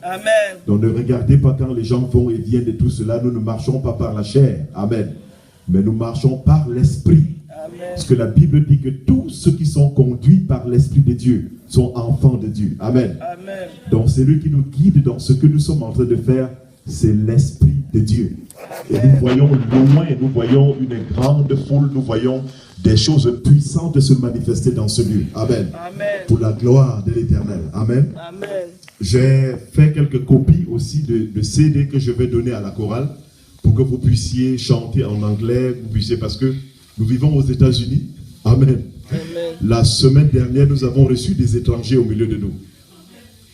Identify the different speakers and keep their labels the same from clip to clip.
Speaker 1: Amen.
Speaker 2: Donc ne regardez pas quand les gens vont et viennent et tout cela. Nous ne marchons pas par la chair. Amen. Mais nous marchons par l'esprit. Parce que la Bible dit que tous ceux qui sont conduits par l'Esprit de Dieu sont enfants de Dieu. Amen.
Speaker 1: Amen.
Speaker 2: Donc celui qui nous guide dans ce que nous sommes en train de faire, c'est l'Esprit de Dieu. Et nous voyons loin, nous voyons une grande foule, nous voyons des choses puissantes se manifester dans ce lieu. Amen.
Speaker 1: Amen.
Speaker 2: Pour la gloire de l'Éternel. Amen.
Speaker 1: Amen.
Speaker 2: J'ai fait quelques copies aussi de CD que je vais donner à la chorale pour que vous puissiez chanter en anglais, vous puissiez, parce que nous vivons aux États-Unis. Amen.
Speaker 1: Amen.
Speaker 2: La semaine dernière, nous avons reçu des étrangers au milieu de nous.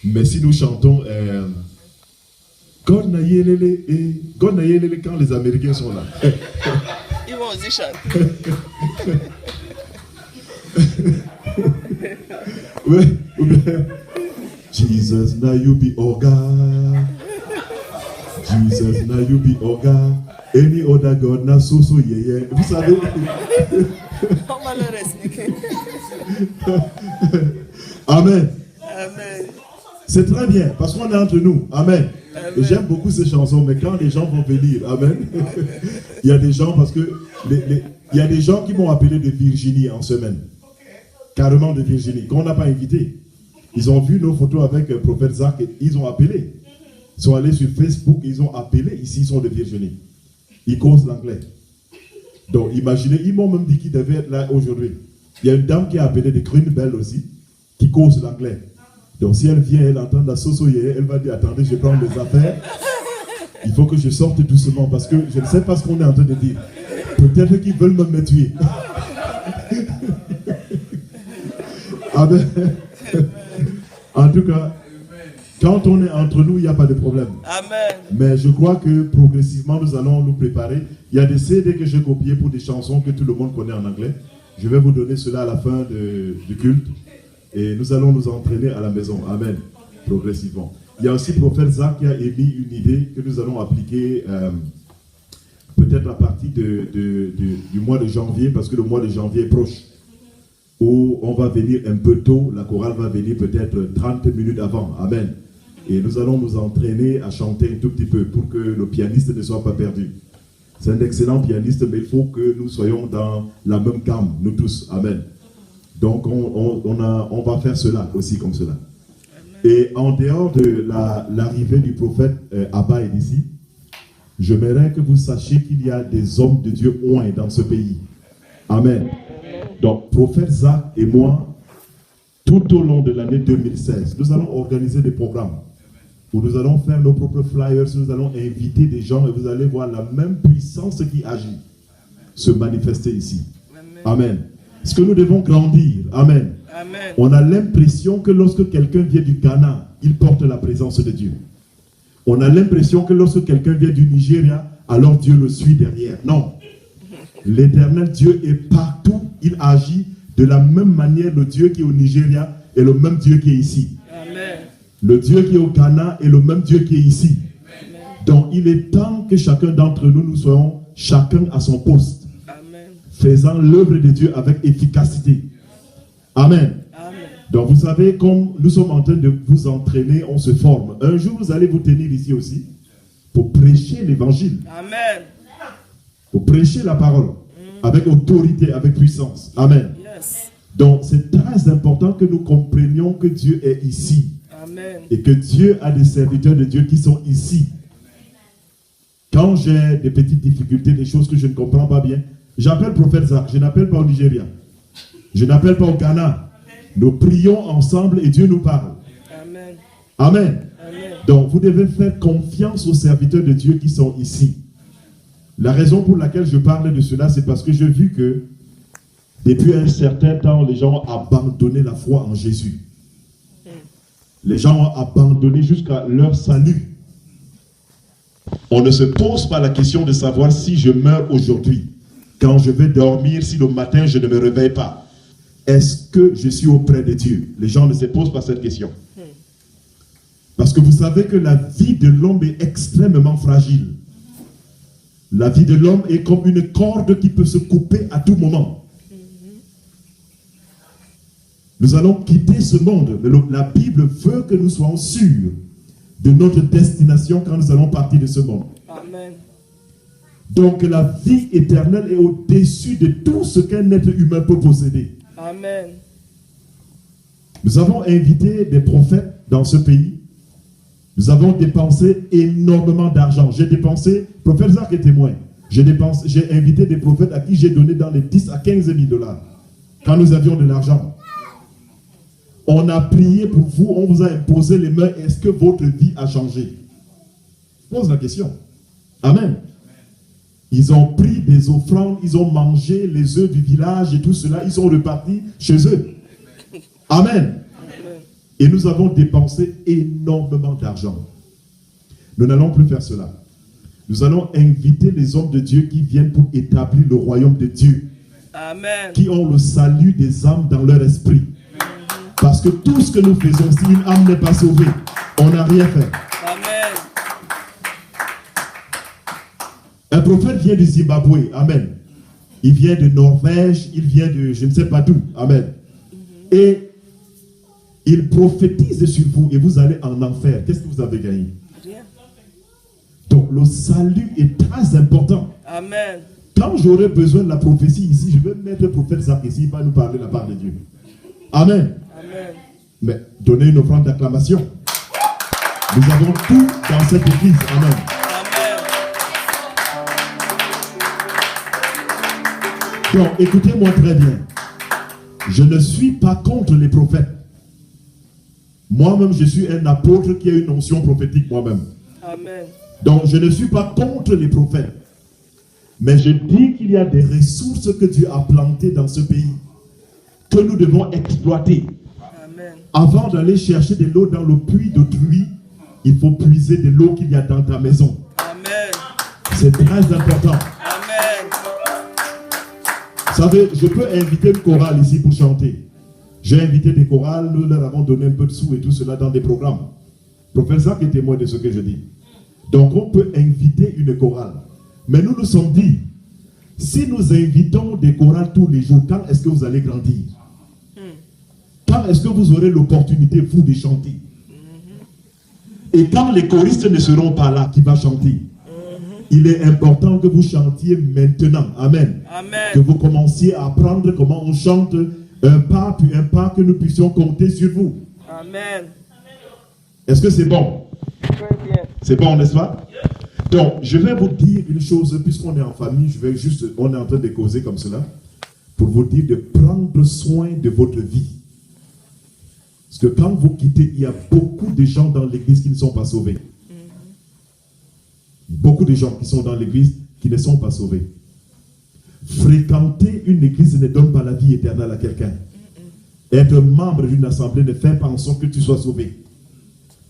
Speaker 2: Mais si nous chantons God na yelele et God na yelele quand les Américains sont là.
Speaker 1: Ils vont aussi chanter.
Speaker 2: Oui, Jesus na you be Oga. Jesus na you be Oga. Any other God na so yeah. Vous savez.
Speaker 1: On va leur expliquer.
Speaker 2: Amen.
Speaker 1: Amen.
Speaker 2: C'est très bien parce qu'on est entre nous. Amen.
Speaker 1: Amen.
Speaker 2: Et j'aime beaucoup ces chansons, mais quand les gens vont venir, amen. Il y a des gens parce que il y a des gens qui m'ont appelé de Virginie en semaine. Carrément de Virginie, qu'on n'a pas invité. Ils ont vu nos photos avec le prophète Zach et ils ont appelé. Ils sont allés sur Facebook, ils ont appelé. Ici, ils sont de Virginie. Ils causent l'anglais. Donc, imaginez, ils m'ont même dit qu'ils devaient être là aujourd'hui. Il y a une dame qui a appelé de Greenbelt aussi, qui cause l'anglais. Donc, si elle vient, elle entend la sosoye, elle va dire, attendez, je prends mes affaires. Il faut que je sorte doucement parce que je ne sais pas ce qu'on est en train de dire. Peut-être qu'ils veulent me tuer. Amen. En tout cas, quand on est entre nous, il n'y a pas de problème.
Speaker 1: Amen.
Speaker 2: Mais je crois que progressivement, nous allons nous préparer. Il y a des CD que j'ai copiés pour des chansons que tout le monde connaît en anglais. Je vais vous donner cela à la fin du culte. Et nous allons nous entraîner à la maison. Amen. Progressivement. Il y a aussi le prophète Zach qui a émis une idée que nous allons appliquer peut-être à partir du mois de janvier, parce que le mois de janvier est proche. Où on va venir un peu tôt, la chorale va venir peut-être 30 minutes avant. Amen. Et nous allons nous entraîner à chanter un tout petit peu pour que le pianiste ne soit pas perdu. C'est un excellent pianiste, mais il faut que nous soyons dans la même gamme, nous tous. Amen. Donc on va faire cela aussi comme cela. Et en dehors de l'arrivée du prophète Abba est ici, j'aimerais que vous sachiez qu'il y a des hommes de Dieu oints dans ce pays. Amen. Donc, prophète Zach et moi, tout au long de l'année 2016, nous allons organiser des programmes où nous allons faire nos propres flyers, nous allons inviter des gens et vous allez voir la même puissance qui agit se manifester ici. Amen. Est-ce que nous devons grandir? Amen.
Speaker 1: Amen.
Speaker 2: On a l'impression que lorsque quelqu'un vient du Ghana, il porte la présence de Dieu. On a l'impression que lorsque quelqu'un vient du Nigeria, alors Dieu le suit derrière. Non. L'Éternel Dieu est partout. Il agit de la même manière. Le Dieu qui est au Nigeria est le même Dieu qui est ici.
Speaker 1: Amen.
Speaker 2: Le Dieu qui est au Ghana est le même Dieu qui est ici.
Speaker 1: Amen.
Speaker 2: Donc il est temps que chacun d'entre nous, nous soyons chacun à son poste.
Speaker 1: Amen.
Speaker 2: Faisant l'œuvre de Dieu avec efficacité. Amen.
Speaker 1: Amen.
Speaker 2: Donc vous savez, comme nous sommes en train de vous entraîner, on se forme. Un jour, vous allez vous tenir ici aussi pour prêcher l'évangile.
Speaker 1: Amen.
Speaker 2: Pour prêcher la parole. Avec autorité, avec puissance. Amen.
Speaker 1: Yes.
Speaker 2: Donc c'est très important que nous comprenions que Dieu est ici.
Speaker 1: Amen.
Speaker 2: Et que Dieu a des serviteurs de Dieu qui sont ici. Quand j'ai des petites difficultés, des choses que je ne comprends pas bien, j'appelle prophète Zach. Je n'appelle pas au Nigeria. Je n'appelle pas au Ghana. Nous prions ensemble et Dieu nous parle.
Speaker 1: Amen.
Speaker 2: Amen.
Speaker 1: Amen.
Speaker 2: Donc vous devez faire confiance aux serviteurs de Dieu qui sont ici. La raison pour laquelle je parle de cela, c'est parce que j'ai vu que depuis un certain temps, les gens ont abandonné la foi en Jésus. Les gens ont abandonné jusqu'à leur salut. On ne se pose pas la question de savoir si je meurs aujourd'hui. Quand je vais dormir, si le matin je ne me réveille pas, est-ce que je suis auprès de Dieu? Les gens ne se posent pas cette question. Parce que vous savez que la vie de l'homme est extrêmement fragile. La vie de l'homme est comme une corde qui peut se couper à tout moment. Nous allons quitter ce monde. Mais la Bible veut que nous soyons sûrs de notre destination quand nous allons partir de ce monde.
Speaker 1: Amen.
Speaker 2: Donc la vie éternelle est au-dessus de tout ce qu'un être humain peut posséder.
Speaker 1: Amen.
Speaker 2: Nous avons invité des prophètes dans ce pays. Nous avons dépensé énormément d'argent. J'ai dépensé, prophète Zach est témoin, j'ai invité des prophètes à qui j'ai donné dans les 10 à 15 000 dollars quand nous avions de l'argent. On a prié pour vous, on vous a imposé les mains. Est-ce que votre vie a changé? Je pose la question. Amen. Ils ont pris des offrandes, ils ont mangé les œufs du village et tout cela, ils sont repartis chez eux. Amen. Et nous avons dépensé énormément d'argent. Nous n'allons plus faire cela. Nous allons inviter les hommes de Dieu qui viennent pour établir le royaume de Dieu.
Speaker 1: Amen.
Speaker 2: Qui ont le salut des âmes dans leur esprit. Parce que tout ce que nous faisons, si une âme n'est pas sauvée, on n'a rien fait.
Speaker 1: Amen.
Speaker 2: Un prophète vient du Zimbabwe. Amen. Il vient de Norvège, il vient de je ne sais pas d'où. Amen. Et il prophétise sur vous et vous allez en enfer. Qu'est-ce que vous avez gagné?
Speaker 1: Rien.
Speaker 2: Donc le salut est très important.
Speaker 1: Amen.
Speaker 2: Quand j'aurai besoin de la prophétie ici, je vais mettre le prophète Zach ici, il va nous parler de la part de Dieu. Amen.
Speaker 1: Amen.
Speaker 2: Mais donnez une offrande d'acclamation. Nous avons tout dans cette église. Amen.
Speaker 1: Amen.
Speaker 2: Donc, écoutez-moi très bien. Je ne suis pas contre les prophètes. Moi-même, je suis un apôtre qui a une onction prophétique moi-même.
Speaker 1: Amen.
Speaker 2: Donc, je ne suis pas contre les prophètes. Mais je dis qu'il y a des ressources que Dieu a plantées dans ce pays que nous devons exploiter.
Speaker 1: Amen.
Speaker 2: Avant d'aller chercher de l'eau dans le puits d'autrui, il faut puiser de l'eau qu'il y a dans ta maison.
Speaker 1: Amen.
Speaker 2: C'est très important.
Speaker 1: Amen.
Speaker 2: Vous savez, je peux inviter une chorale ici pour chanter. J'ai invité des chorales, nous leur avons donné un peu de sous et tout cela dans des programmes. Professeur qui est témoin de ce que je dis. Donc on peut inviter une chorale. Mais nous nous sommes dit, si nous invitons des chorales tous les jours, quand est-ce que vous allez grandir? Quand est-ce que vous aurez l'opportunité, vous, de chanter? Et quand les choristes ne seront pas là, qui va chanter? Il est important que vous chantiez maintenant. Amen.
Speaker 1: Amen.
Speaker 2: Que vous commenciez à apprendre comment on chante un pas, puis un pas, que nous puissions compter sur vous.
Speaker 1: Amen.
Speaker 2: Est-ce que c'est bon?
Speaker 1: Très bien.
Speaker 2: C'est bon, n'est-ce pas? Donc, je vais vous dire une chose, puisqu'on est en famille, on est en train de causer comme cela, pour vous dire de prendre soin de votre vie. Parce que quand vous quittez, il y a beaucoup de gens dans l'église qui ne sont pas sauvés. Beaucoup de gens qui sont dans l'église qui ne sont pas sauvés. Fréquenter une église ne donne pas la vie éternelle à quelqu'un. Être membre d'une assemblée ne fait pas en sorte que tu sois sauvé.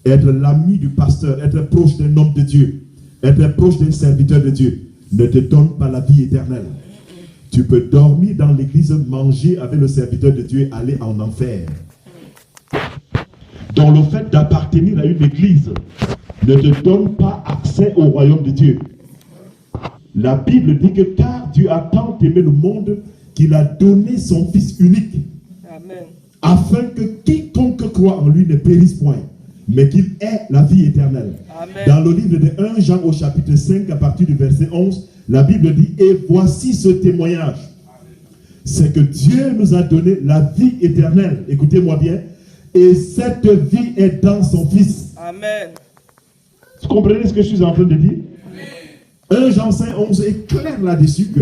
Speaker 2: Être l'ami du pasteur, être proche d'un homme de Dieu, être proche d'un serviteur de Dieu ne te donne pas la vie éternelle. Tu peux dormir dans l'église, manger avec le serviteur de Dieu et aller en enfer. Donc le fait d'appartenir à une église ne te donne pas accès au royaume de Dieu. La Bible dit que car Dieu a tant aimé le monde qu'il a donné son Fils unique.
Speaker 1: Amen.
Speaker 2: Afin que quiconque croit en lui ne périsse point, mais qu'il ait la vie éternelle.
Speaker 1: Amen.
Speaker 2: Dans le livre de 1 Jean au chapitre 5 à partir du verset 11, la Bible dit, et voici ce témoignage. C'est que Dieu nous a donné la vie éternelle. Écoutez-moi bien. Et cette vie est dans son Fils.
Speaker 1: Amen.
Speaker 2: Vous comprenez ce que je suis en train de dire? 1 Jean 5, 11 est clair là-dessus que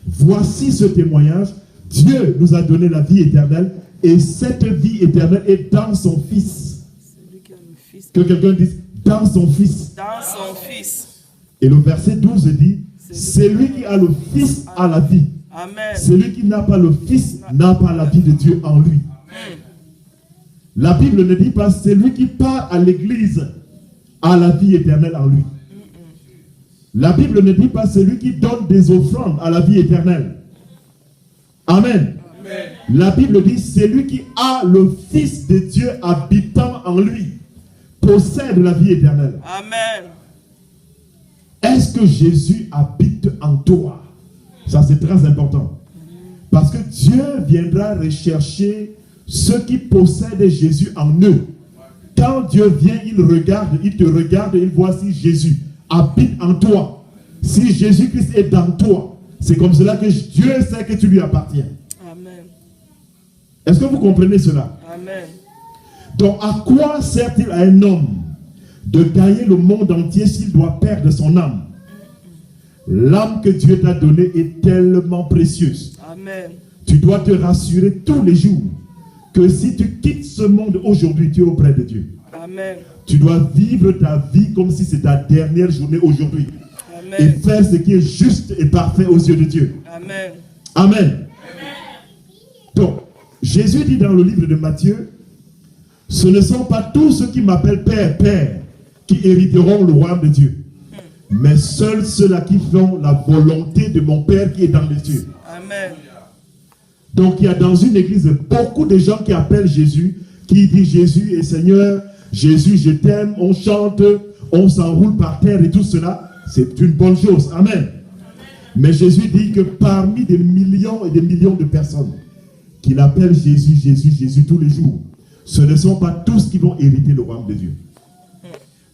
Speaker 2: voici ce témoignage. Dieu nous a donné la vie éternelle et cette vie éternelle est dans son Fils.
Speaker 1: Celui qui a le Fils.
Speaker 2: Que quelqu'un dise dans son Fils.
Speaker 1: Dans son Fils.
Speaker 2: Et le verset 12 dit, celui qui a le Fils a la vie.
Speaker 1: Amen.
Speaker 2: Celui qui n'a pas le Fils n'a pas la vie de Dieu en lui. La Bible ne dit pas celui qui part à l'église a la vie éternelle en lui. La Bible ne dit pas celui qui donne des offrandes à la vie éternelle. Amen.
Speaker 1: Amen.
Speaker 2: La Bible dit celui qui a le Fils de Dieu habitant en lui possède la vie éternelle.
Speaker 1: Amen.
Speaker 2: Est-ce que Jésus habite en toi? Ça c'est très important. Parce que Dieu viendra rechercher ceux qui possèdent Jésus en eux. Quand Dieu vient, il regarde, il te regarde, il voit si Jésus habite en toi. Si Jésus-Christ est dans toi, c'est comme cela que Dieu sait que tu lui appartiens.
Speaker 1: Amen.
Speaker 2: Est-ce que vous comprenez cela?
Speaker 1: Amen.
Speaker 2: Donc, à quoi sert-il à un homme de gagner le monde entier s'il doit perdre son âme? L'âme que Dieu t'a donnée est tellement précieuse.
Speaker 1: Amen.
Speaker 2: Tu dois te rassurer tous les jours que si tu quittes ce monde aujourd'hui, tu es auprès de Dieu.
Speaker 1: Amen.
Speaker 2: Tu dois vivre ta vie comme si c'est ta dernière journée aujourd'hui. Et
Speaker 1: Amen.
Speaker 2: faire ce qui est juste et parfait aux yeux de Dieu.
Speaker 1: Amen.
Speaker 2: Amen. Donc, Jésus dit dans le livre de Matthieu, ce ne sont pas tous ceux qui m'appellent Père, Père, qui hériteront le royaume de Dieu, mais seuls ceux-là qui font la volonté de mon Père qui est dans les cieux.
Speaker 1: Amen.
Speaker 2: Donc, il y a dans une église beaucoup de gens qui appellent Jésus, qui disent Jésus est Seigneur, Jésus je t'aime, on chante, on s'enroule par terre et tout cela, c'est une bonne chose. Amen. Mais Jésus dit que parmi des millions et des millions de personnes qui l'appellent Jésus, Jésus, Jésus tous les jours, ce ne sont pas tous qui vont hériter le royaume de Dieu.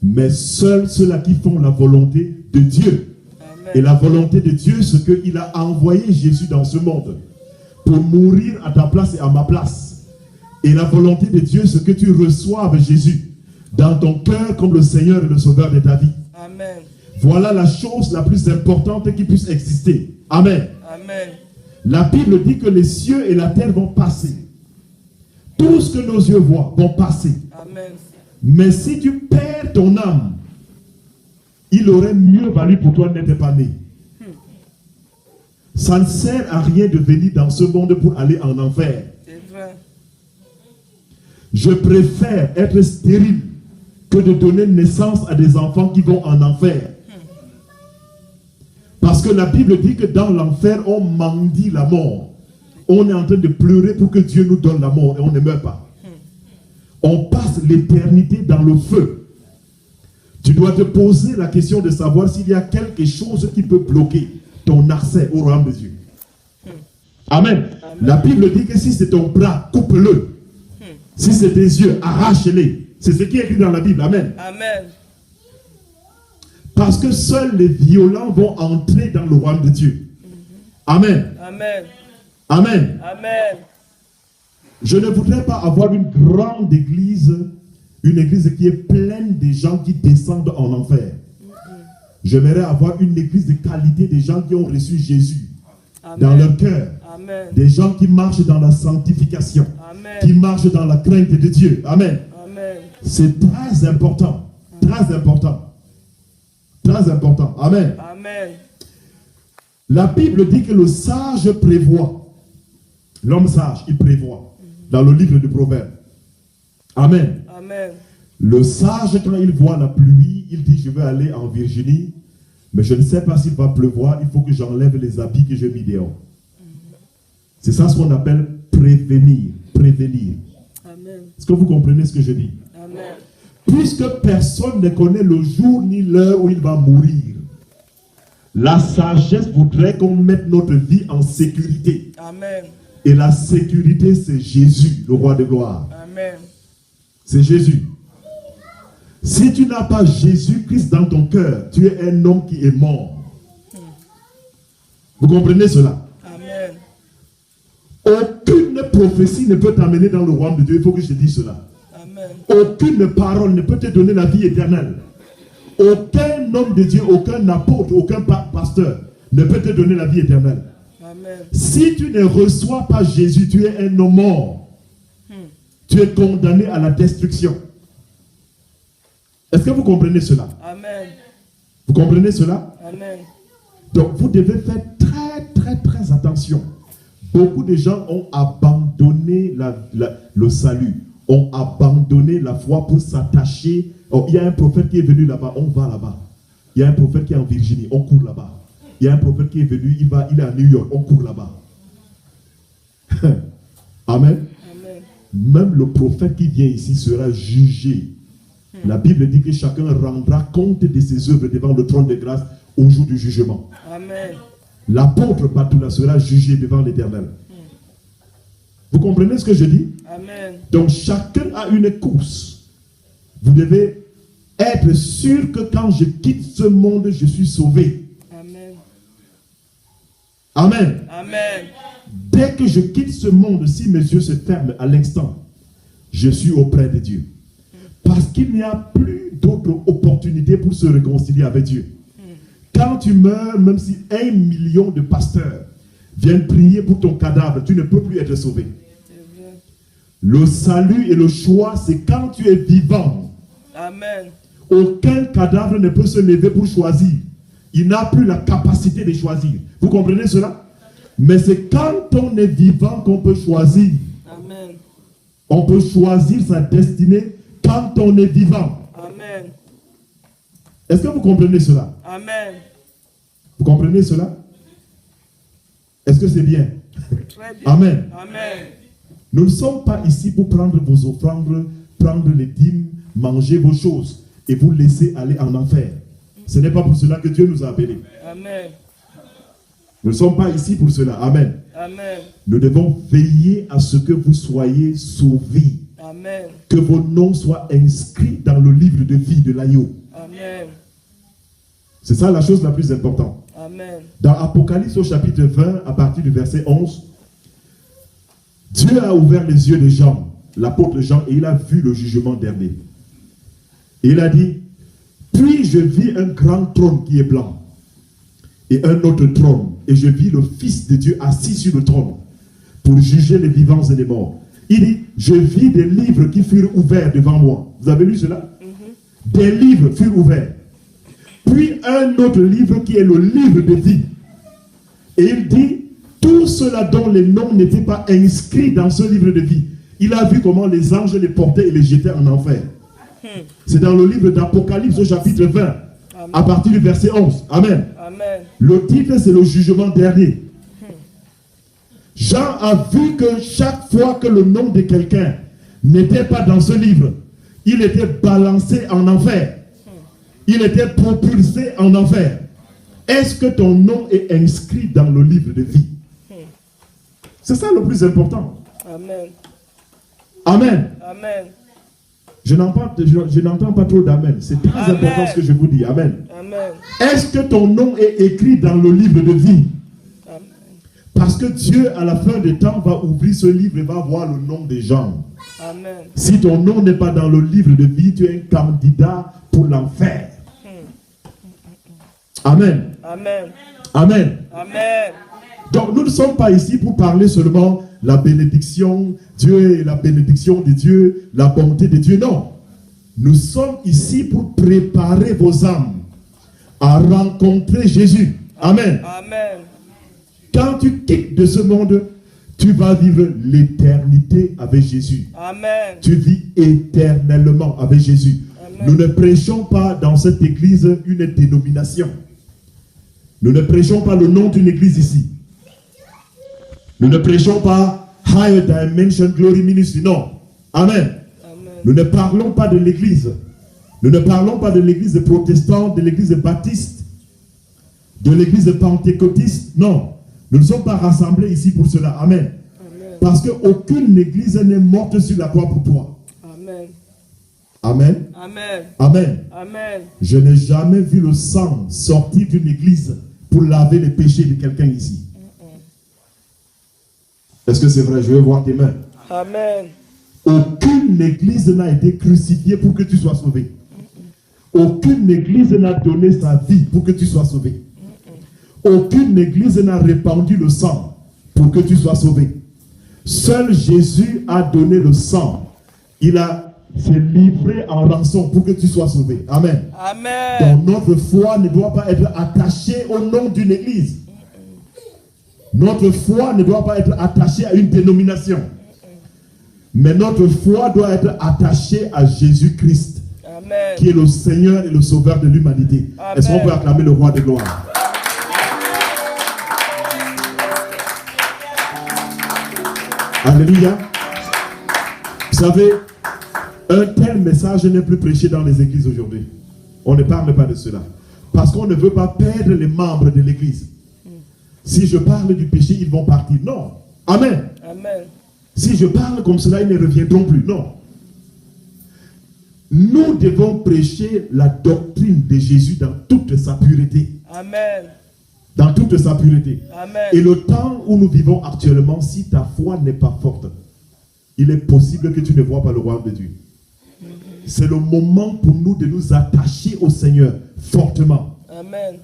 Speaker 2: Mais seuls ceux-là qui font la volonté de Dieu.
Speaker 1: Amen.
Speaker 2: Et la volonté de Dieu, c'est qu'il a envoyé Jésus dans ce monde pour mourir à ta place et à ma place. Et la volonté de Dieu, c'est que tu reçoives Jésus dans ton cœur comme le Seigneur et le Sauveur de ta vie.
Speaker 1: Amen.
Speaker 2: Voilà la chose la plus importante qui puisse exister. Amen.
Speaker 1: Amen.
Speaker 2: La Bible dit que les cieux et la terre vont passer. Tout ce que nos yeux voient vont passer.
Speaker 1: Amen.
Speaker 2: Mais si tu perds ton âme, il aurait mieux valu pour toi n'être pas né. Ça ne sert à rien de venir dans ce monde pour aller en enfer.
Speaker 1: C'est vrai.
Speaker 2: Je préfère être stérile que de donner naissance à des enfants qui vont en enfer. Parce que la Bible dit que dans l'enfer, on mendie la mort. On est en train de pleurer pour que Dieu nous donne la mort et on ne meurt pas. On passe l'éternité dans le feu. Tu dois te poser la question de savoir s'il y a quelque chose qui peut bloquer ton accès au royaume de Dieu. Amen.
Speaker 1: Amen.
Speaker 2: La Bible dit que si c'est ton bras, coupe-le. Si c'est tes yeux, arrache-les. C'est ce qui est écrit dans la Bible. Amen.
Speaker 1: Amen.
Speaker 2: Parce que seuls les violents vont entrer dans le royaume de Dieu. Amen.
Speaker 1: Amen.
Speaker 2: Amen.
Speaker 1: Amen.
Speaker 2: Je ne voudrais pas avoir une grande église, une église qui est pleine de gens qui descendent en enfer. J'aimerais avoir une église de qualité, des gens qui ont reçu Jésus dans leur cœur.
Speaker 1: Amen.
Speaker 2: Des gens qui marchent dans la sanctification,
Speaker 1: Amen.
Speaker 2: qui marchent dans la crainte de Dieu. Amen.
Speaker 1: Amen.
Speaker 2: C'est très important. Très important. Très important. Amen.
Speaker 1: Amen.
Speaker 2: La Bible dit que le sage prévoit. L'homme sage, il prévoit. Dans le livre de Proverbes. Amen.
Speaker 1: Amen.
Speaker 2: Le sage, quand il voit la pluie, il dit, je vais aller en Virginie, mais je ne sais pas s'il va pleuvoir, il faut que j'enlève les habits que j'ai mis dehors. C'est ça ce qu'on appelle prévenir. Prévenir.
Speaker 1: Amen.
Speaker 2: Est-ce que vous comprenez ce que je dis?
Speaker 1: Amen.
Speaker 2: Puisque personne ne connaît le jour ni l'heure où il va mourir, la sagesse voudrait qu'on mette notre vie en sécurité.
Speaker 1: Amen.
Speaker 2: Et la sécurité, c'est Jésus, le roi de gloire.
Speaker 1: Amen.
Speaker 2: C'est Jésus. Si tu n'as pas Jésus-Christ dans ton cœur, tu es un homme qui est mort. Vous comprenez cela?
Speaker 1: Amen.
Speaker 2: Aucune prophétie ne peut t'amener dans le royaume de Dieu. Il faut que je te dise cela.
Speaker 1: Amen.
Speaker 2: Aucune parole ne peut te donner la vie éternelle. Aucun homme de Dieu, aucun apôtre, aucun pasteur ne peut te donner la vie éternelle.
Speaker 1: Amen.
Speaker 2: Si tu ne reçois pas Jésus, tu es un homme mort. Tu es condamné à la destruction. Est-ce que vous comprenez cela?
Speaker 1: Amen.
Speaker 2: Vous comprenez cela?
Speaker 1: Amen.
Speaker 2: Donc vous devez faire très attention. Beaucoup de gens ont abandonné le salut, ont abandonné la foi pour s'attacher. Oh, il y a un prophète qui est venu là-bas, on va là-bas. Il y a un prophète qui est en Virginie, on court là-bas. Il y a un prophète qui est venu, il est à New York, on court là-bas. Amen.
Speaker 1: Amen.
Speaker 2: Même le prophète qui vient ici sera jugé. La Bible dit que chacun rendra compte de ses œuvres devant le trône de grâce au jour du jugement.
Speaker 1: Amen.
Speaker 2: L'apôtre Batoula sera jugé devant l'Éternel. Vous comprenez ce que je dis?
Speaker 1: Amen.
Speaker 2: Donc chacun a une course. Vous devez être sûr que quand je quitte ce monde, je suis sauvé.
Speaker 1: Amen.
Speaker 2: Amen.
Speaker 1: Amen.
Speaker 2: Dès que je quitte ce monde, si mes yeux se ferment à l'instant, je suis auprès de Dieu. Parce qu'il n'y a plus d'autre opportunité pour se réconcilier avec Dieu. Quand tu meurs, même si 1 million de pasteurs viennent prier pour ton cadavre, tu ne peux plus être sauvé. Le salut et le choix, c'est quand tu es vivant.
Speaker 1: Amen.
Speaker 2: Aucun cadavre ne peut se lever pour choisir. Il n'a plus la capacité de choisir. Vous comprenez cela? Mais c'est quand on est vivant qu'on peut choisir.
Speaker 1: Amen.
Speaker 2: On peut choisir sa destinée quand on est vivant.
Speaker 1: Amen.
Speaker 2: Est-ce que vous comprenez cela?
Speaker 1: Amen.
Speaker 2: Vous comprenez cela? Est-ce que c'est bien?
Speaker 1: Très bien.
Speaker 2: Amen.
Speaker 1: Amen.
Speaker 2: Nous ne sommes pas ici pour prendre vos offrandes, prendre les dîmes, manger vos choses et vous laisser aller en enfer. Ce n'est pas pour cela que Dieu nous a appelés.
Speaker 1: Amen.
Speaker 2: Nous ne sommes pas ici pour cela. Amen.
Speaker 1: Amen.
Speaker 2: Nous devons veiller à ce que vous soyez sauvés.
Speaker 1: Amen.
Speaker 2: Que vos noms soient inscrits dans le livre de vie de l'agneau.
Speaker 1: Amen.
Speaker 2: C'est ça la chose la plus importante.
Speaker 1: Amen.
Speaker 2: Dans Apocalypse au chapitre 20, à partir du verset 11, Dieu a ouvert les yeux de Jean, l'apôtre Jean, et il a vu le jugement dernier. Et il a dit, puis je vis un grand trône qui est blanc, et un autre trône, et je vis le Fils de Dieu assis sur le trône, pour juger les vivants et les morts. Il dit, je vis des livres qui furent ouverts devant moi. Vous avez lu cela? Des livres furent ouverts. Puis un autre livre qui est le livre de vie. Et il dit, tous ceux-là dont les noms n'étaient pas inscrits dans ce livre de vie, il a vu comment les anges les portaient et les jetaient en enfer. C'est dans le livre d'Apocalypse au chapitre 20,
Speaker 1: Amen.
Speaker 2: à partir du verset 11. Amen.
Speaker 1: Amen.
Speaker 2: Le titre, c'est le jugement dernier. Jean a vu que chaque fois que le nom de quelqu'un n'était pas dans ce livre, il était balancé en enfer. Il était propulsé en enfer. Est-ce que ton nom est inscrit dans le livre de vie? C'est ça le plus important.
Speaker 1: Amen.
Speaker 2: Amen.
Speaker 1: Amen.
Speaker 2: Je n'entends pas trop d'amen. C'est très
Speaker 1: Amen.
Speaker 2: important ce que je vous dis. Amen.
Speaker 1: Amen.
Speaker 2: Est-ce que ton nom est écrit dans le livre de vie?
Speaker 1: Amen.
Speaker 2: Parce que Dieu, à la fin des temps, va ouvrir ce livre et va voir le nom des gens.
Speaker 1: Amen.
Speaker 2: Si ton nom n'est pas dans le livre de vie, tu es un candidat pour l'enfer. Amen.
Speaker 1: Amen.
Speaker 2: Amen.
Speaker 1: Amen.
Speaker 2: Donc nous ne sommes pas ici pour parler seulement la bénédiction, Dieu et la bénédiction de Dieu, la bonté de Dieu. Non. Nous sommes ici pour préparer vos âmes à rencontrer Jésus. Amen.
Speaker 1: Amen.
Speaker 2: Quand tu quittes de ce monde, tu vas vivre l'éternité avec Jésus.
Speaker 1: Amen.
Speaker 2: Tu vis éternellement avec Jésus.
Speaker 1: Amen.
Speaker 2: Nous ne prêchons pas dans cette église une dénomination. Nous ne prêchons pas le nom d'une église ici. Nous ne prêchons pas Higher Dimension Glory Ministry. Non. Amen.
Speaker 1: Amen.
Speaker 2: Nous ne parlons pas de l'église. Nous ne parlons pas de l'église protestante, de l'église baptiste, de l'église pentecôtiste. Non. Nous ne sommes pas rassemblés ici pour cela. Amen.
Speaker 1: Amen.
Speaker 2: Parce qu'aucune église n'est morte sur la croix pour toi.
Speaker 1: Amen.
Speaker 2: Amen.
Speaker 1: Amen.
Speaker 2: Amen.
Speaker 1: Amen.
Speaker 2: Je n'ai jamais vu le sang sortir d'une église pour laver les péchés de quelqu'un ici. Est-ce que c'est vrai? Je veux voir tes mains.
Speaker 1: Amen.
Speaker 2: Aucune église n'a été crucifiée pour que tu sois sauvé. Aucune église n'a donné sa vie pour que tu sois sauvé. Aucune église n'a répandu le sang pour que tu sois sauvé. Seul Jésus a donné le sang. Il s'est livré en rançon pour que tu sois sauvé. Amen.
Speaker 1: Amen.
Speaker 2: Donc notre foi ne doit pas être attachée au nom d'une église. Notre foi ne doit pas être attachée à une dénomination. Mais notre foi doit être attachée à Jésus-Christ,
Speaker 1: Amen.
Speaker 2: qui est le Seigneur et le Sauveur de l'humanité.
Speaker 1: Amen.
Speaker 2: Est-ce qu'on peut acclamer le Roi de gloire? Alléluia. Vous savez, un tel message n'est plus prêché dans les églises aujourd'hui. On ne parle pas de cela. Parce qu'on ne veut pas perdre les membres de l'église. Si je parle du péché, ils vont partir. Non. Amen.
Speaker 1: Amen.
Speaker 2: Si je parle comme cela, ils ne reviendront plus. Non. Nous devons prêcher la doctrine de Jésus dans toute sa pureté.
Speaker 1: Amen.
Speaker 2: Dans toute sa pureté.
Speaker 1: Amen.
Speaker 2: Et le temps où nous vivons actuellement, si ta foi n'est pas forte, il est possible que tu ne vois pas le royaume de Dieu. C'est le moment pour nous de nous attacher au Seigneur fortement.
Speaker 1: Amen.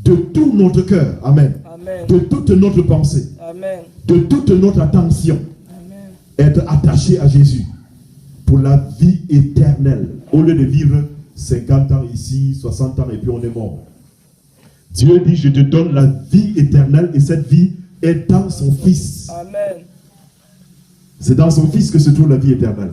Speaker 2: De tout notre cœur. Amen.
Speaker 1: Amen.
Speaker 2: De toute notre pensée.
Speaker 1: Amen.
Speaker 2: De toute notre attention.
Speaker 1: Amen.
Speaker 2: Être attaché à Jésus pour la vie éternelle. Au lieu de vivre 50 ans ici, 60 ans et puis on est mort. Dieu dit, je te donne la vie éternelle et cette vie est dans son Fils.
Speaker 1: Amen.
Speaker 2: C'est dans son Fils que se trouve la vie éternelle.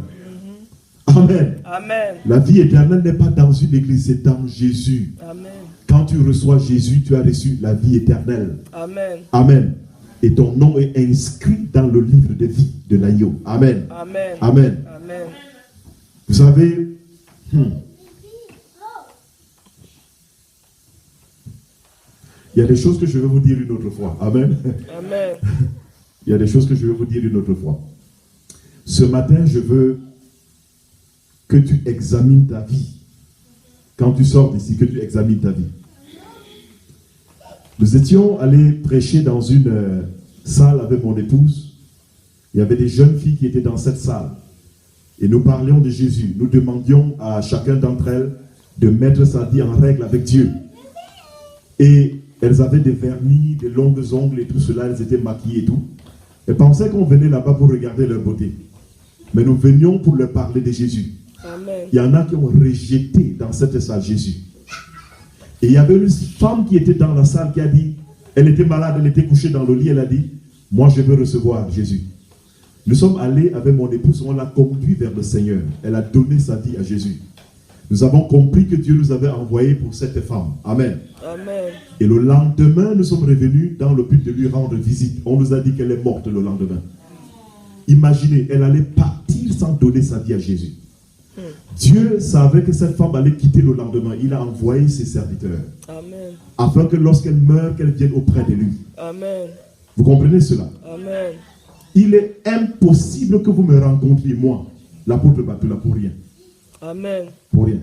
Speaker 2: Amen.
Speaker 1: Amen.
Speaker 2: La vie éternelle n'est pas dans une église, c'est dans Jésus.
Speaker 1: Amen.
Speaker 2: Quand tu reçois Jésus, tu as reçu la vie éternelle.
Speaker 1: Amen.
Speaker 2: Amen. Et ton nom est inscrit dans le livre de vie de l'agneau. Amen.
Speaker 1: Amen.
Speaker 2: Amen.
Speaker 1: Amen.
Speaker 2: Vous savez, il y a des choses que je vais vous dire une autre fois. Amen.
Speaker 1: Amen.
Speaker 2: Il y a des choses que je vais vous dire une autre fois. Ce matin, je veux que tu examines ta vie. Quand tu sors d'ici, que tu examines ta vie. Nous étions allés prêcher dans une salle avec mon épouse. Il y avait des jeunes filles qui étaient dans cette salle. Et nous parlions de Jésus. Nous demandions à chacun d'entre elles de mettre sa vie en règle avec Dieu. Et elles avaient des vernis, des longues ongles et tout cela. Elles étaient maquillées et tout. Elles pensaient qu'on venait là-bas pour regarder leur beauté. Mais nous venions pour leur parler de Jésus.
Speaker 1: Amen.
Speaker 2: Il y en a qui ont rejeté dans cette salle Jésus. Et il y avait une femme qui était dans la salle qui a dit, elle était malade, elle était couchée dans le lit, elle a dit, moi je veux recevoir Jésus. Nous sommes allés avec mon épouse, on l'a conduit vers le Seigneur. Elle a donné sa vie à Jésus. Nous avons compris que Dieu nous avait envoyé pour cette femme. Amen.
Speaker 1: Amen.
Speaker 2: Et le lendemain, nous sommes revenus dans le but de lui rendre visite. On nous a dit qu'elle est morte le lendemain. Imaginez, elle allait partir sans donner sa vie à Jésus. Dieu savait que cette femme allait quitter le lendemain. Il a envoyé ses serviteurs.
Speaker 1: Amen.
Speaker 2: Afin que lorsqu'elle meurt, qu'elle vienne auprès de lui.
Speaker 1: Amen.
Speaker 2: Vous comprenez cela?
Speaker 1: Amen.
Speaker 2: Il est impossible que vous me rencontriez, moi, l'apôtre Batula, pour rien.
Speaker 1: Amen.
Speaker 2: Pour rien.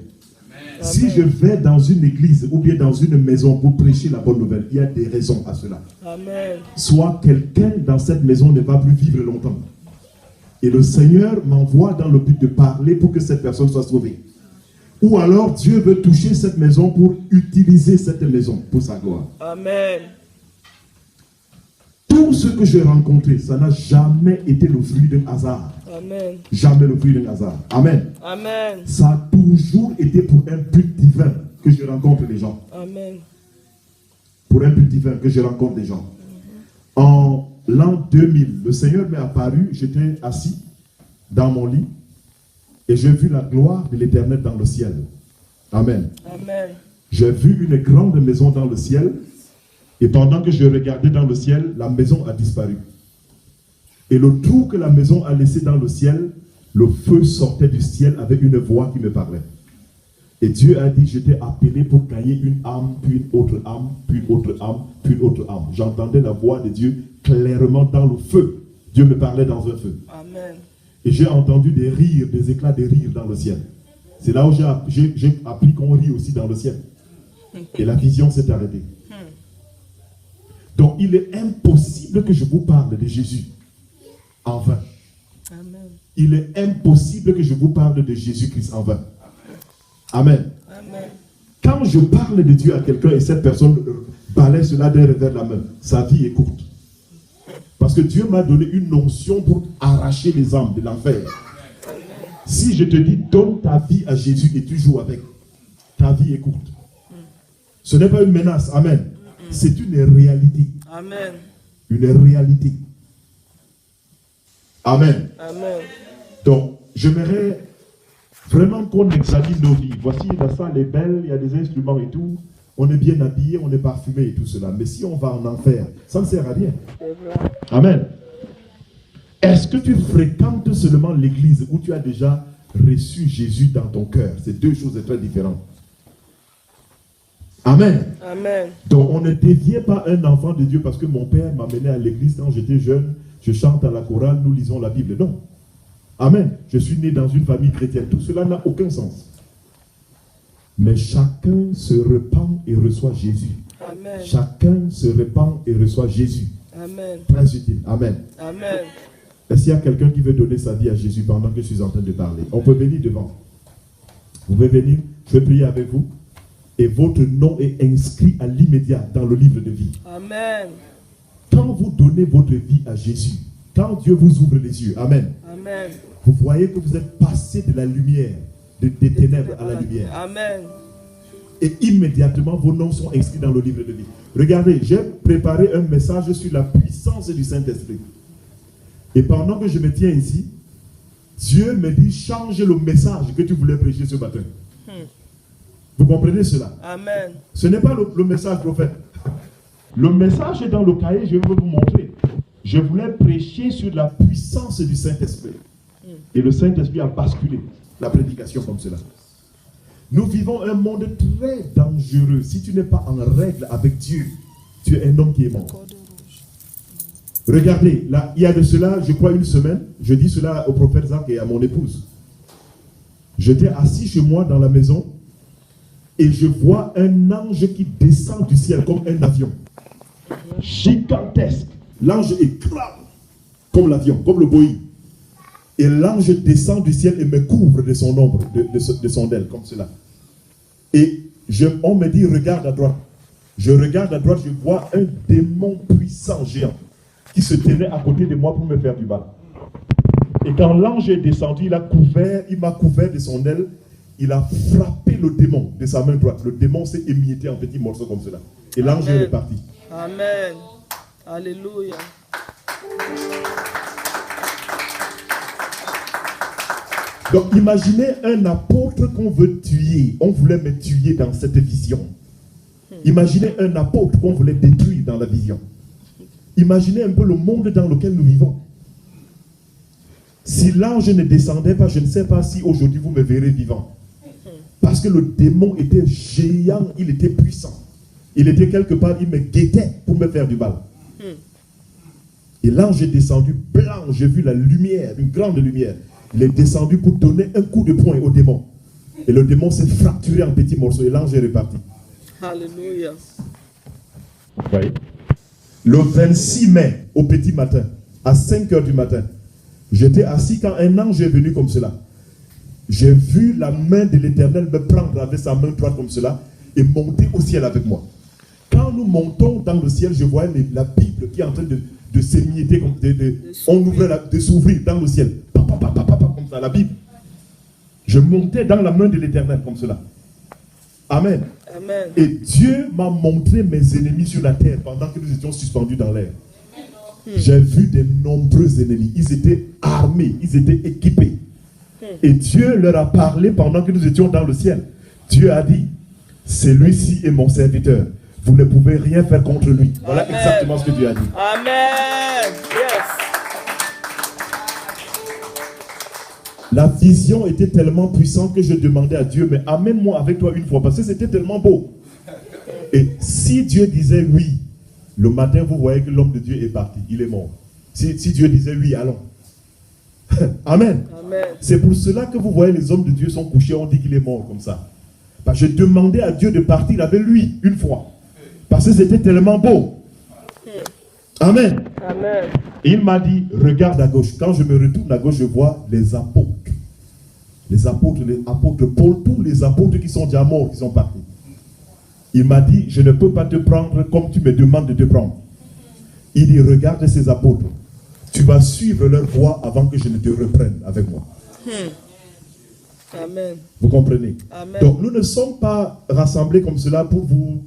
Speaker 2: Si je vais dans une église ou bien dans une maison pour prêcher la bonne nouvelle, il y a des raisons à cela.
Speaker 1: Amen.
Speaker 2: Soit quelqu'un dans cette maison ne va plus vivre longtemps. Et le Seigneur m'envoie dans le but de parler pour que cette personne soit sauvée. Ou alors Dieu veut toucher cette maison pour utiliser cette maison pour sa gloire.
Speaker 1: Amen.
Speaker 2: Tout ce que j'ai rencontré, ça n'a jamais été le fruit d'un hasard.
Speaker 1: Amen.
Speaker 2: Jamais le fruit d'un hasard. Amen.
Speaker 1: Amen.
Speaker 2: Ça a toujours été pour un but divin que je rencontre les gens.
Speaker 1: Amen.
Speaker 2: Pour un but divin que je rencontre les gens. En l'an 2000, le Seigneur m'est apparu, j'étais assis dans mon lit et j'ai vu la gloire de l'Éternel dans le ciel. Amen.
Speaker 1: Amen.
Speaker 2: J'ai vu une grande maison dans le ciel et pendant que je regardais dans le ciel, la maison a disparu. Et le trou que la maison a laissé dans le ciel, le feu sortait du ciel avec une voix qui me parlait. Et Dieu a dit, je t'ai appelé pour gagner une âme, puis une autre âme, puis une autre âme, puis une autre âme. J'entendais la voix de Dieu clairement dans le feu. Dieu me parlait dans un feu.
Speaker 1: Amen.
Speaker 2: Et j'ai entendu des rires, des éclats de rire dans le ciel. C'est là où j'ai appris qu'on rit aussi dans le ciel. Et la vision s'est arrêtée. Donc il est impossible que je vous parle de Jésus en vain.
Speaker 1: Amen.
Speaker 2: Il est impossible que je vous parle de Jésus-Christ en vain. Amen.
Speaker 1: Amen.
Speaker 2: Quand je parle de Dieu à quelqu'un et cette personne balaye cela d'un revers de la main, sa vie est courte. Parce que Dieu m'a donné une notion pour arracher les âmes de l'enfer. Si je te dis, donne ta vie à Jésus et tu joues avec, ta vie est courte. Ce n'est pas une menace. Amen. C'est une réalité.
Speaker 1: Amen.
Speaker 2: Une réalité. Amen.
Speaker 1: Amen.
Speaker 2: Donc, j'aimerais vraiment qu'on examine nos vies. Voici, la salle est belle, il y a des instruments et tout. On est bien habillé, on est parfumé et tout cela. Mais si on va en enfer, ça ne sert à rien. Amen. Est-ce que tu fréquentes seulement l'église où tu as déjà reçu Jésus dans ton cœur? C'est deux choses très différentes. Amen.
Speaker 1: Amen.
Speaker 2: Donc, on ne devient pas un enfant de Dieu parce que mon père m'a mené à l'église quand j'étais jeune. Je chante à la chorale, nous lisons la Bible. Non. Amen. Je suis né dans une famille chrétienne. Tout cela n'a aucun sens. Mais chacun se repent et reçoit Jésus.
Speaker 1: Amen.
Speaker 2: Chacun se repent et reçoit Jésus.
Speaker 1: Amen.
Speaker 2: Très utile. Amen.
Speaker 1: Amen.
Speaker 2: Est-ce qu'il y a quelqu'un qui veut donner sa vie à Jésus pendant que je suis en train de parler? On peut venir devant. Vous pouvez venir, je vais prier avec vous. Et votre nom est inscrit à l'immédiat dans le livre de vie.
Speaker 1: Amen.
Speaker 2: Quand vous donnez votre vie à Jésus, quand Dieu vous ouvre les yeux, Amen,
Speaker 1: Amen.
Speaker 2: vous voyez que vous êtes passé de la lumière, des ténèbres à la lumière.
Speaker 1: Amen.
Speaker 2: Et immédiatement, vos noms sont inscrits dans le livre de vie. Regardez, j'ai préparé un message sur la puissance du Saint-Esprit. Et pendant que je me tiens ici, Dieu me dit, change le message que tu voulais prêcher ce matin. Vous comprenez cela?
Speaker 1: Amen.
Speaker 2: Ce n'est pas le message prophète. Le message est dans le cahier, je vais vous montrer. Je voulais prêcher sur la puissance du Saint-Esprit. Et le Saint-Esprit a basculé la prédication comme cela. Nous vivons un monde très dangereux. Si tu n'es pas en règle avec Dieu, tu es un homme qui est mort. Regardez, là, il y a de cela, je crois, une semaine, je dis cela au prophète Zach et à mon épouse. J'étais assis chez moi dans la maison et je vois un ange qui descend du ciel comme un avion. Gigantesque. L'ange est grand comme l'avion, comme le Boeing. Et l'ange descend du ciel et me couvre de son ombre, de son aile, comme cela. Et on me dit, regarde à droite. Je regarde à droite, je vois un démon puissant géant qui se tenait à côté de moi pour me faire du mal. Et quand l'ange est descendu, il m'a couvert de son aile, il a frappé le démon de sa main droite. Le démon s'est émietté en petits morceaux comme cela. Et l'ange est reparti.
Speaker 1: Amen. Alléluia.
Speaker 2: Donc imaginez un apôtre qu'on veut tuer. On voulait me tuer dans cette vision. Imaginez un apôtre qu'on voulait détruire dans la vision. Imaginez un peu le monde dans lequel nous vivons. Si l'ange ne descendait pas, je ne sais pas si aujourd'hui vous me verrez vivant. Parce que le démon était géant, il était puissant. Il était quelque part, il me guettait pour me faire du mal. Et l'ange est descendu blanc, j'ai vu la lumière, une grande lumière. Il est descendu pour donner un coup de poing au démon. Et le démon s'est fracturé en petits morceaux et l'ange est reparti.
Speaker 1: Alléluia.
Speaker 2: Vous voyez? Le 26 mai, au petit matin, à 5 heures du matin, j'étais assis quand un ange est venu comme cela. J'ai vu la main de l'Éternel me prendre avec sa main droite comme cela et monter au ciel avec moi. Quand nous montons dans le ciel, je vois la Bible qui est en train de s'émietter, on ouvrait de s'ouvrir dans le ciel. Comme ça, la Bible. Je montais dans la main de l'Éternel comme cela. Amen.
Speaker 1: Amen.
Speaker 2: Et Dieu m'a montré mes ennemis sur la terre pendant que nous étions suspendus dans l'air. J'ai vu de nombreux ennemis. Ils étaient armés, ils étaient équipés. Et Dieu leur a parlé pendant que nous étions dans le ciel. Dieu a dit, celui-ci est mon serviteur. Vous ne pouvez rien faire contre lui. Voilà
Speaker 1: Amen.
Speaker 2: exactement ce que Dieu a dit.
Speaker 1: Amen. Yes.
Speaker 2: La vision était tellement puissante que je demandais à Dieu, mais amène-moi avec toi une fois, parce que c'était tellement beau. Et si Dieu disait oui, le matin, vous voyez que l'homme de Dieu est parti, il est mort. Si Dieu disait oui, allons. Amen.
Speaker 1: Amen.
Speaker 2: C'est pour cela que vous voyez les hommes de Dieu sont couchés, on dit qu'il est mort comme ça. Parce que je demandais à Dieu de partir avec lui une fois. Parce que c'était tellement beau. Amen.
Speaker 1: Amen.
Speaker 2: Et il m'a dit, regarde à gauche. Quand je me retourne à gauche, je vois les apôtres. Les apôtres Paul, tous les apôtres qui sont déjà morts, qui sont partis. Il m'a dit, je ne peux pas te prendre comme tu me demandes de te prendre. Il dit, regarde ces apôtres. Tu vas suivre leur voie avant que je ne te reprenne avec moi.
Speaker 1: Amen.
Speaker 2: Vous comprenez?
Speaker 1: Amen.
Speaker 2: Donc nous ne sommes pas rassemblés comme cela pour vous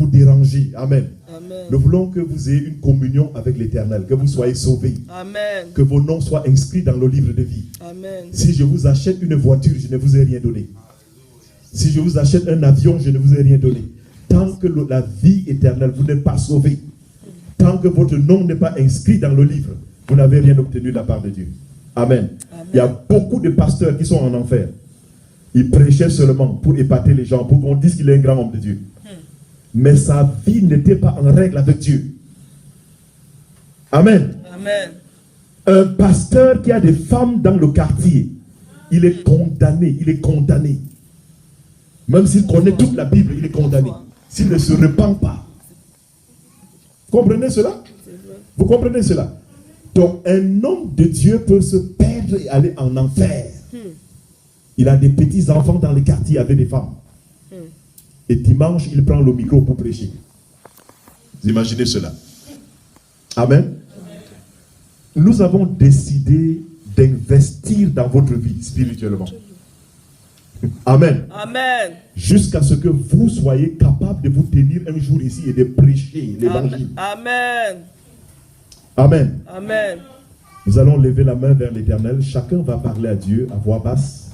Speaker 2: déranger. Amen.
Speaker 1: Amen.
Speaker 2: Nous voulons que vous ayez une communion avec l'Éternel, que vous soyez sauvés,
Speaker 1: Amen.
Speaker 2: que vos noms soient inscrits dans le livre de vie.
Speaker 1: Amen.
Speaker 2: Si je vous achète une voiture, je ne vous ai rien donné. Si je vous achète un avion, je ne vous ai rien donné. Tant que la vie éternelle, vous n'êtes pas sauvé. Tant que votre nom n'est pas inscrit dans le livre, vous n'avez rien obtenu de la part de Dieu. Amen.
Speaker 1: Amen.
Speaker 2: Il y a beaucoup de pasteurs qui sont en enfer. Ils prêchaient seulement pour épater les gens, pour qu'on dise qu'il est un grand homme de Dieu. Mais sa vie n'était pas en règle avec Dieu. Amen.
Speaker 1: Amen.
Speaker 2: Un pasteur qui a des femmes dans le quartier, il est condamné, il est condamné. Même s'il connaît toute la Bible, il est condamné. S'il ne se repent pas. Vous comprenez cela? Vous comprenez cela? Donc un homme de Dieu peut se perdre et aller en enfer. Il a des petits enfants dans les quartiers avec des femmes. Et dimanche, il prend le micro pour prêcher. Vous imaginez cela? Amen. Nous avons décidé d'investir dans votre vie spirituellement. Amen.
Speaker 1: Amen.
Speaker 2: Jusqu'à ce que vous soyez capable de vous tenir un jour ici et de prêcher l'évangile.
Speaker 1: Amen.
Speaker 2: Amen.
Speaker 1: Amen.
Speaker 2: Nous allons lever la main vers l'Éternel. Chacun va parler à Dieu à voix basse.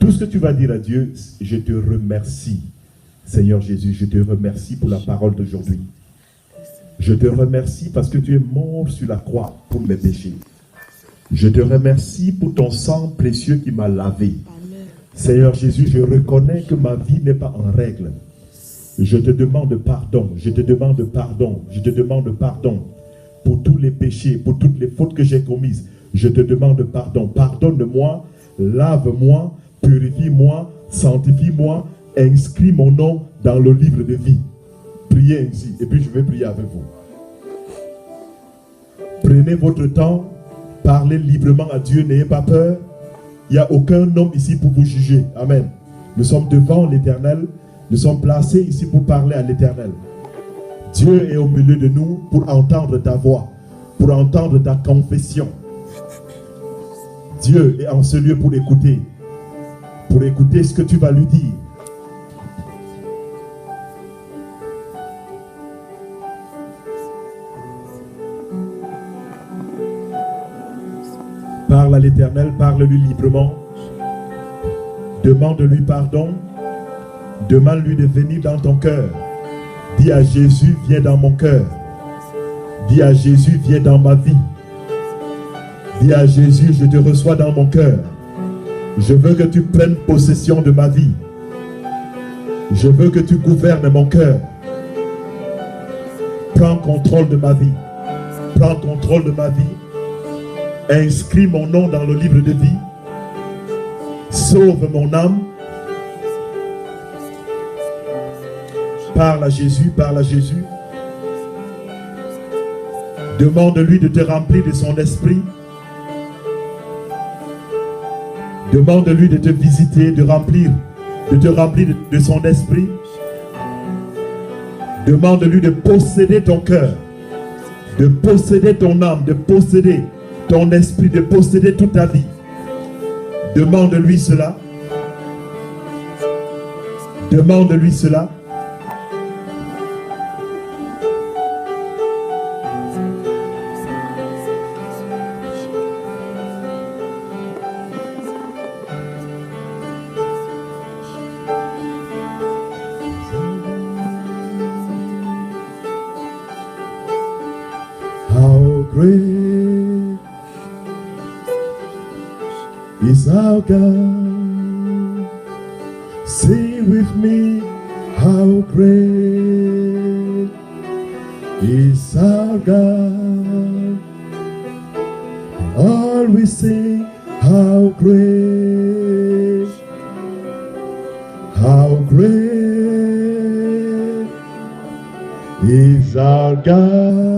Speaker 2: Tout ce que tu vas dire à Dieu, je te remercie. Seigneur Jésus, je te remercie pour la parole d'aujourd'hui. Je te remercie parce que tu es mort sur la croix pour mes péchés. Je te remercie pour ton sang précieux qui m'a lavé.
Speaker 1: Amen.
Speaker 2: Seigneur Jésus, je reconnais que ma vie n'est pas en règle. Je te demande pardon, je te demande pardon, je te demande pardon pour tous les péchés, pour toutes les fautes que j'ai commises. Je te demande pardon. Pardonne-moi, lave-moi, purifie-moi, sanctifie-moi, inscris mon nom dans le livre de vie. Priez ainsi, et puis je vais prier avec vous. Prenez votre temps, parlez librement à Dieu, n'ayez pas peur. Il n'y a aucun homme ici pour vous juger. Amen. Nous sommes devant l'Éternel, nous sommes placés ici pour parler à l'Éternel. Dieu est au milieu de nous pour entendre ta voix, pour entendre ta confession. Dieu est en ce lieu pour écouter ce que tu vas lui dire. Parle à l'Éternel, parle-lui librement. Demande-lui pardon. Demande-lui de venir dans ton cœur. Dis à Jésus, viens dans mon cœur. Dis à Jésus, viens dans ma vie. Dis à Jésus, je te reçois dans mon cœur. Je veux que tu prennes possession de ma vie. Je veux que tu gouvernes mon cœur. Prends contrôle de ma vie. Prends contrôle de ma vie. Inscris mon nom dans le livre de vie. Sauve mon âme. Parle à Jésus, parle à Jésus. Demande-lui de te remplir de son esprit. Demande-lui de te visiter, de te remplir de son esprit. Demande-lui de posséder ton cœur, de posséder ton âme, de posséder ton esprit, de posséder toute ta vie. Demande-lui cela. Demande-lui cela. How great is our God? Say with me, how great is our God? All we sing, how great is our God?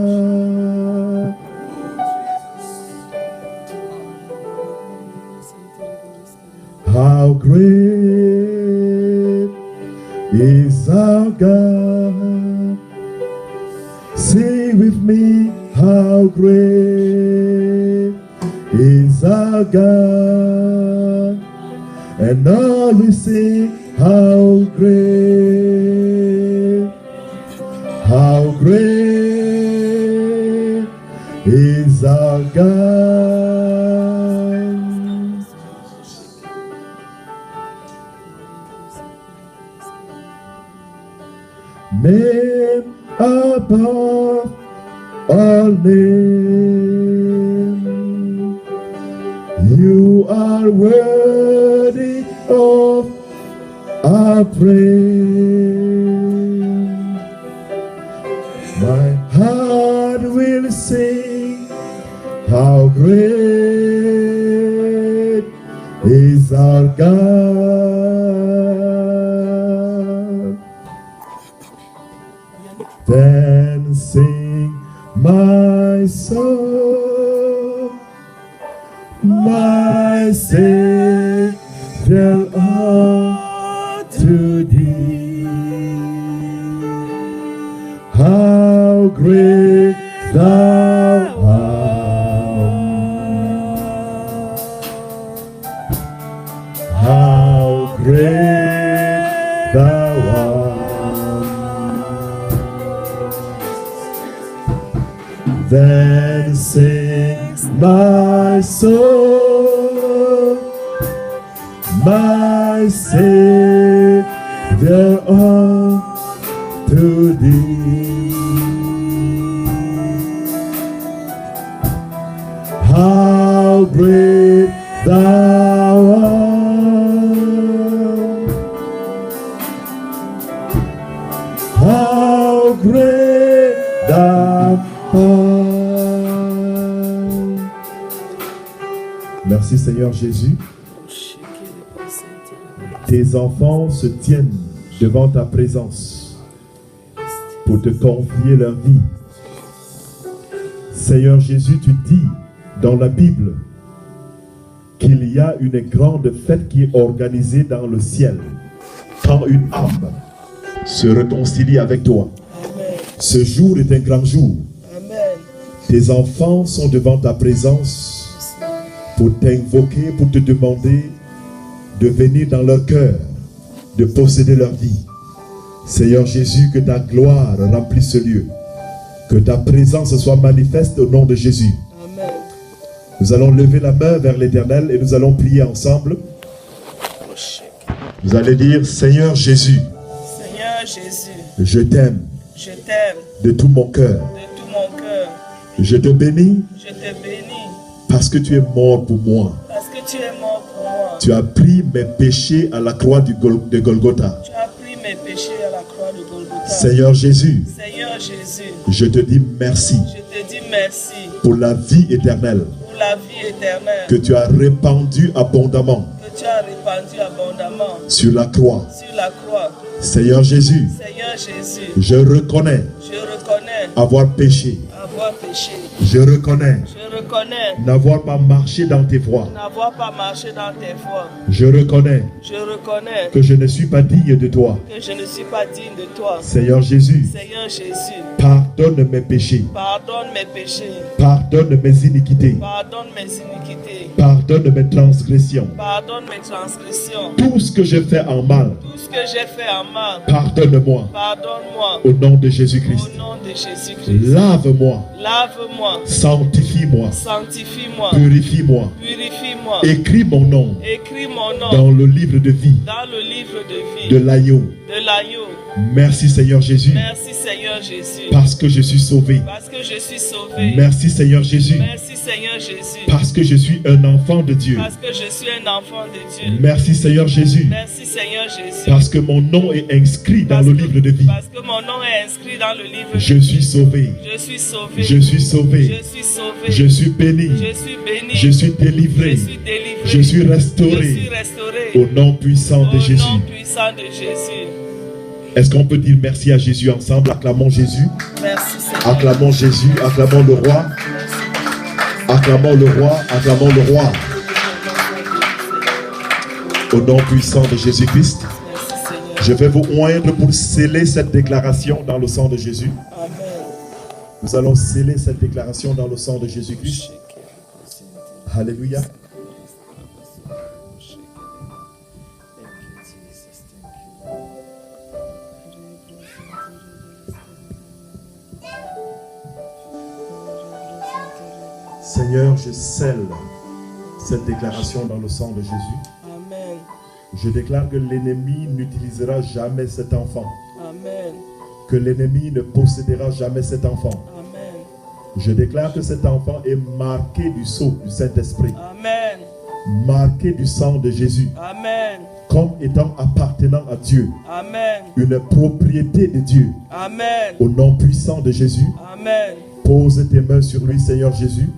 Speaker 2: How great is our God? Say with me, how great is our God? And all we sing, how great is our God? Name above all names, you are worthy of our praise. My heart will sing, how great is our God. Then sing my soul, my Savior unto thee. How great thou art, how great thou art. Then sings my soul, my Savior unto thee. How great thou art, how great thou art. Merci Seigneur Jésus. Tes enfants se tiennent devant ta présence pour te confier leur vie. Seigneur Jésus, tu dis dans la Bible qu'il y a une grande fête qui est organisée dans le ciel quand une âme se réconcilie avec toi.
Speaker 1: Amen.
Speaker 2: Ce jour est un grand jour.
Speaker 1: Amen.
Speaker 2: Tes enfants sont devant ta présence pour t'invoquer, pour te demander de venir dans leur cœur, de posséder leur vie. Seigneur Jésus, que ta gloire remplisse ce lieu, que ta présence soit manifeste au nom de Jésus.
Speaker 1: Amen.
Speaker 2: Nous allons lever la main vers l'Éternel et nous allons prier ensemble. Vous allez dire, Seigneur Jésus,
Speaker 1: Seigneur Jésus,
Speaker 2: je t'aime
Speaker 1: je t'aime
Speaker 2: de tout mon cœur.
Speaker 1: de tout mon cœur.
Speaker 2: Je te bénis
Speaker 1: Je te bénis
Speaker 2: parce que tu es mort pour moi.
Speaker 1: parce que tu es mort pour moi.
Speaker 2: Tu as pris mes péchés à la croix de Golgotha.
Speaker 1: Tu as pris mes péchés à la croix de Golgotha.
Speaker 2: Seigneur Jésus,
Speaker 1: Seigneur Jésus,
Speaker 2: je te dis merci
Speaker 1: je te dis merci
Speaker 2: pour la vie éternelle
Speaker 1: pour la vie éternelle
Speaker 2: que tu as répandue abondamment
Speaker 1: que tu as répandue abondamment
Speaker 2: sur la croix.
Speaker 1: sur la croix.
Speaker 2: Seigneur Jésus,
Speaker 1: Seigneur Jésus,
Speaker 2: je reconnais
Speaker 1: je reconnais
Speaker 2: avoir péché.
Speaker 1: avoir péché.
Speaker 2: Je reconnais
Speaker 1: Je reconnais
Speaker 2: n'avoir pas marché dans tes voies.
Speaker 1: n'avoir pas marché dans tes voies.
Speaker 2: Je reconnais
Speaker 1: Je reconnais
Speaker 2: que je ne suis pas digne de toi.
Speaker 1: que je ne suis pas digne de toi.
Speaker 2: Seigneur Jésus,
Speaker 1: Seigneur Jésus,
Speaker 2: pardonne mes péchés,
Speaker 1: pardonne mes péchés,
Speaker 2: pardonne mes iniquités,
Speaker 1: pardonne mes iniquités,
Speaker 2: pardonne mes transgressions.
Speaker 1: pardonne mes transgressions.
Speaker 2: Tout ce que je fais en mal,
Speaker 1: Tout ce que j'ai fait en mal,
Speaker 2: pardonne-moi
Speaker 1: pardonne-moi
Speaker 2: au nom de Jésus-Christ.
Speaker 1: au nom de Jésus-Christ.
Speaker 2: Lave-moi,
Speaker 1: Lave-moi,
Speaker 2: sanctifie-moi,
Speaker 1: sanctifie-moi,
Speaker 2: purifie-moi.
Speaker 1: purifie-moi.
Speaker 2: Écris mon nom
Speaker 1: Écris mon nom
Speaker 2: dans le livre de vie
Speaker 1: dans le livre de vie
Speaker 2: de l'agneau.
Speaker 1: de l'agneau.
Speaker 2: Merci Seigneur Jésus,
Speaker 1: Merci Seigneur Jésus,
Speaker 2: parce que je suis sauvé.
Speaker 1: parce que je suis sauvé.
Speaker 2: Merci Seigneur Jésus,
Speaker 1: Merci Seigneur Jésus,
Speaker 2: parce que je suis un enfant de Dieu.
Speaker 1: parce que je suis un enfant de Dieu.
Speaker 2: Merci Seigneur Jésus,
Speaker 1: Merci Seigneur Jésus,
Speaker 2: parce que mon nom est inscrit dans
Speaker 1: parce
Speaker 2: le
Speaker 1: que-
Speaker 2: livre de vie.
Speaker 1: parce que mon nom est inscrit dans le livre de
Speaker 2: Je
Speaker 1: vie.
Speaker 2: suis sauvé,
Speaker 1: Je suis sauvé.
Speaker 2: je suis sauvé,
Speaker 1: Je suis sauvé.
Speaker 2: je suis béni,
Speaker 1: Je suis béni.
Speaker 2: je suis délivré,
Speaker 1: Je suis délivré.
Speaker 2: je suis
Speaker 1: Je suis
Speaker 2: restauré
Speaker 1: restauré.
Speaker 2: au nom puissant de
Speaker 1: Au
Speaker 2: Jésus.
Speaker 1: nom puissant de Jésus.
Speaker 2: Est-ce qu'on peut dire merci à Jésus ensemble? Acclamons Jésus,
Speaker 1: Merci Seigneur.
Speaker 2: acclamons Jésus, acclamons le roi, acclamons le roi, acclamons le roi. Au nom puissant de Jésus-Christ,
Speaker 1: Merci Seigneur.
Speaker 2: je vais vous oindre pour sceller cette déclaration dans le sang de Jésus.
Speaker 1: Amen.
Speaker 2: Nous allons sceller cette déclaration dans le sang de Jésus-Christ. Alléluia. Seigneur, je scelle cette déclaration dans le sang de Jésus.
Speaker 1: Amen.
Speaker 2: Je déclare que l'ennemi n'utilisera jamais cet enfant,
Speaker 1: Amen.
Speaker 2: que l'ennemi ne possédera jamais cet enfant.
Speaker 1: Amen.
Speaker 2: Je déclare que cet enfant est marqué du sceau du Saint-Esprit,
Speaker 1: Amen.
Speaker 2: marqué du sang de Jésus,
Speaker 1: Amen.
Speaker 2: comme étant appartenant à Dieu,
Speaker 1: Amen.
Speaker 2: une propriété de Dieu.
Speaker 1: Amen.
Speaker 2: Au nom puissant de Jésus,
Speaker 1: Amen.
Speaker 2: pose tes mains sur lui, Seigneur Jésus.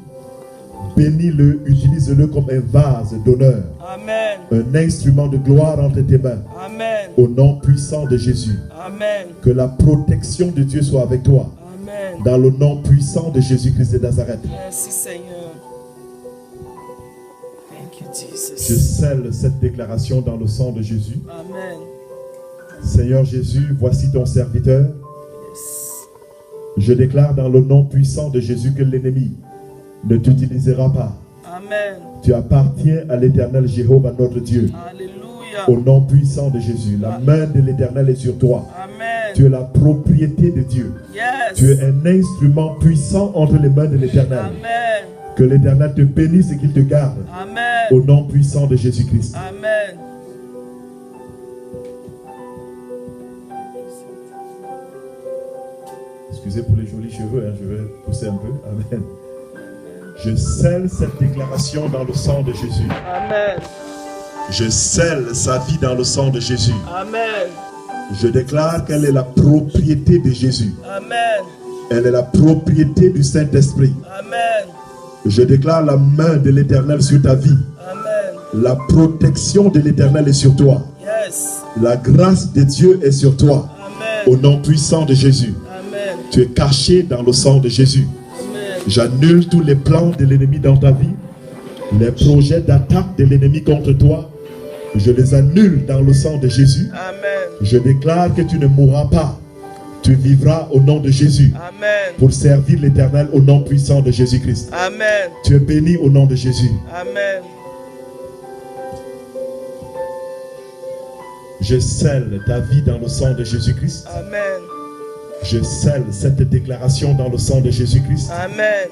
Speaker 2: Bénis-le, utilise-le comme un vase d'honneur,
Speaker 1: Amen.
Speaker 2: un instrument de gloire entre tes mains.
Speaker 1: Amen.
Speaker 2: Au nom puissant de Jésus,
Speaker 1: Amen.
Speaker 2: que la protection de Dieu soit avec toi.
Speaker 1: Amen.
Speaker 2: Dans le nom puissant de Jésus-Christ de Nazareth.
Speaker 1: Merci Seigneur. Thank you
Speaker 2: Je
Speaker 1: Jesus.
Speaker 2: scelle cette déclaration dans le sang de Jésus.
Speaker 1: Amen.
Speaker 2: Seigneur Jésus, voici ton serviteur.
Speaker 1: Yes.
Speaker 2: Je déclare dans le nom puissant de Jésus que l'ennemi ne t'utilisera pas.
Speaker 1: Amen.
Speaker 2: Tu appartiens à l'Éternel Jéhovah notre Dieu.
Speaker 1: Alléluia.
Speaker 2: Au nom puissant de Jésus, la main de l'Éternel est sur toi.
Speaker 1: Amen.
Speaker 2: Tu es la propriété de Dieu.
Speaker 1: Yes.
Speaker 2: Tu es un instrument puissant entre les mains de l'Éternel.
Speaker 1: Amen.
Speaker 2: Que l'Éternel te bénisse et qu'il te garde.
Speaker 1: Amen.
Speaker 2: Au nom puissant de Jésus-Christ.
Speaker 1: Amen.
Speaker 2: Excusez pour les jolis cheveux, hein, je vais pousser un peu. Amen. Je scelle cette déclaration dans le sang de Jésus.
Speaker 1: Amen.
Speaker 2: Je scelle sa vie dans le sang de Jésus.
Speaker 1: Amen.
Speaker 2: Je déclare qu'elle est la propriété de Jésus.
Speaker 1: Amen.
Speaker 2: Elle est la propriété du Saint-Esprit.
Speaker 1: Amen.
Speaker 2: Je déclare la main de l'Éternel sur ta vie.
Speaker 1: Amen.
Speaker 2: La protection de l'Éternel est sur toi.
Speaker 1: Yes.
Speaker 2: La grâce de Dieu est sur toi.
Speaker 1: Amen.
Speaker 2: Au nom puissant de Jésus.
Speaker 1: Amen.
Speaker 2: Tu es caché dans le sang de Jésus.
Speaker 1: Amen.
Speaker 2: J'annule tous les plans de l'ennemi dans ta vie. Les projets d'attaque de l'ennemi contre toi, je les annule dans le sang de Jésus.
Speaker 1: Amen.
Speaker 2: Je déclare que tu ne mourras pas. Tu vivras au nom de Jésus
Speaker 1: Amen.
Speaker 2: pour servir l'Éternel au nom puissant de Jésus-Christ.
Speaker 1: Amen.
Speaker 2: Tu es béni au nom de Jésus.
Speaker 1: Amen.
Speaker 2: Je scelle ta vie dans le sang de Jésus-Christ.
Speaker 1: Amen.
Speaker 2: Je scelle cette déclaration dans le sang de Jésus-Christ.
Speaker 1: Amen.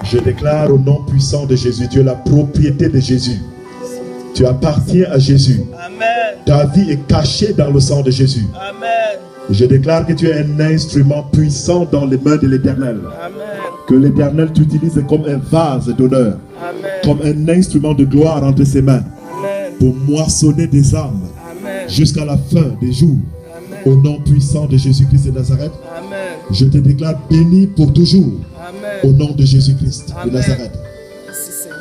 Speaker 2: Je déclare au nom puissant de Jésus, tu es la propriété de Jésus. Tu appartiens à Jésus.
Speaker 1: Amen.
Speaker 2: Ta vie est cachée dans le sang de Jésus.
Speaker 1: Amen.
Speaker 2: Je déclare que tu es un instrument puissant dans les mains de l'Éternel.
Speaker 1: Amen.
Speaker 2: Que l'Éternel t'utilise comme un vase d'honneur,
Speaker 1: Amen.
Speaker 2: comme un instrument de gloire entre ses mains,
Speaker 1: Amen.
Speaker 2: pour moissonner des âmes
Speaker 1: Amen.
Speaker 2: jusqu'à la fin des jours. Au
Speaker 1: Amen.
Speaker 2: nom puissant de Jésus-Christ de Nazareth,
Speaker 1: Amen.
Speaker 2: je te déclare béni pour toujours. Au
Speaker 1: Amen.
Speaker 2: nom de Jésus-Christ de
Speaker 1: Amen.
Speaker 2: Nazareth.
Speaker 1: Merci Seigneur.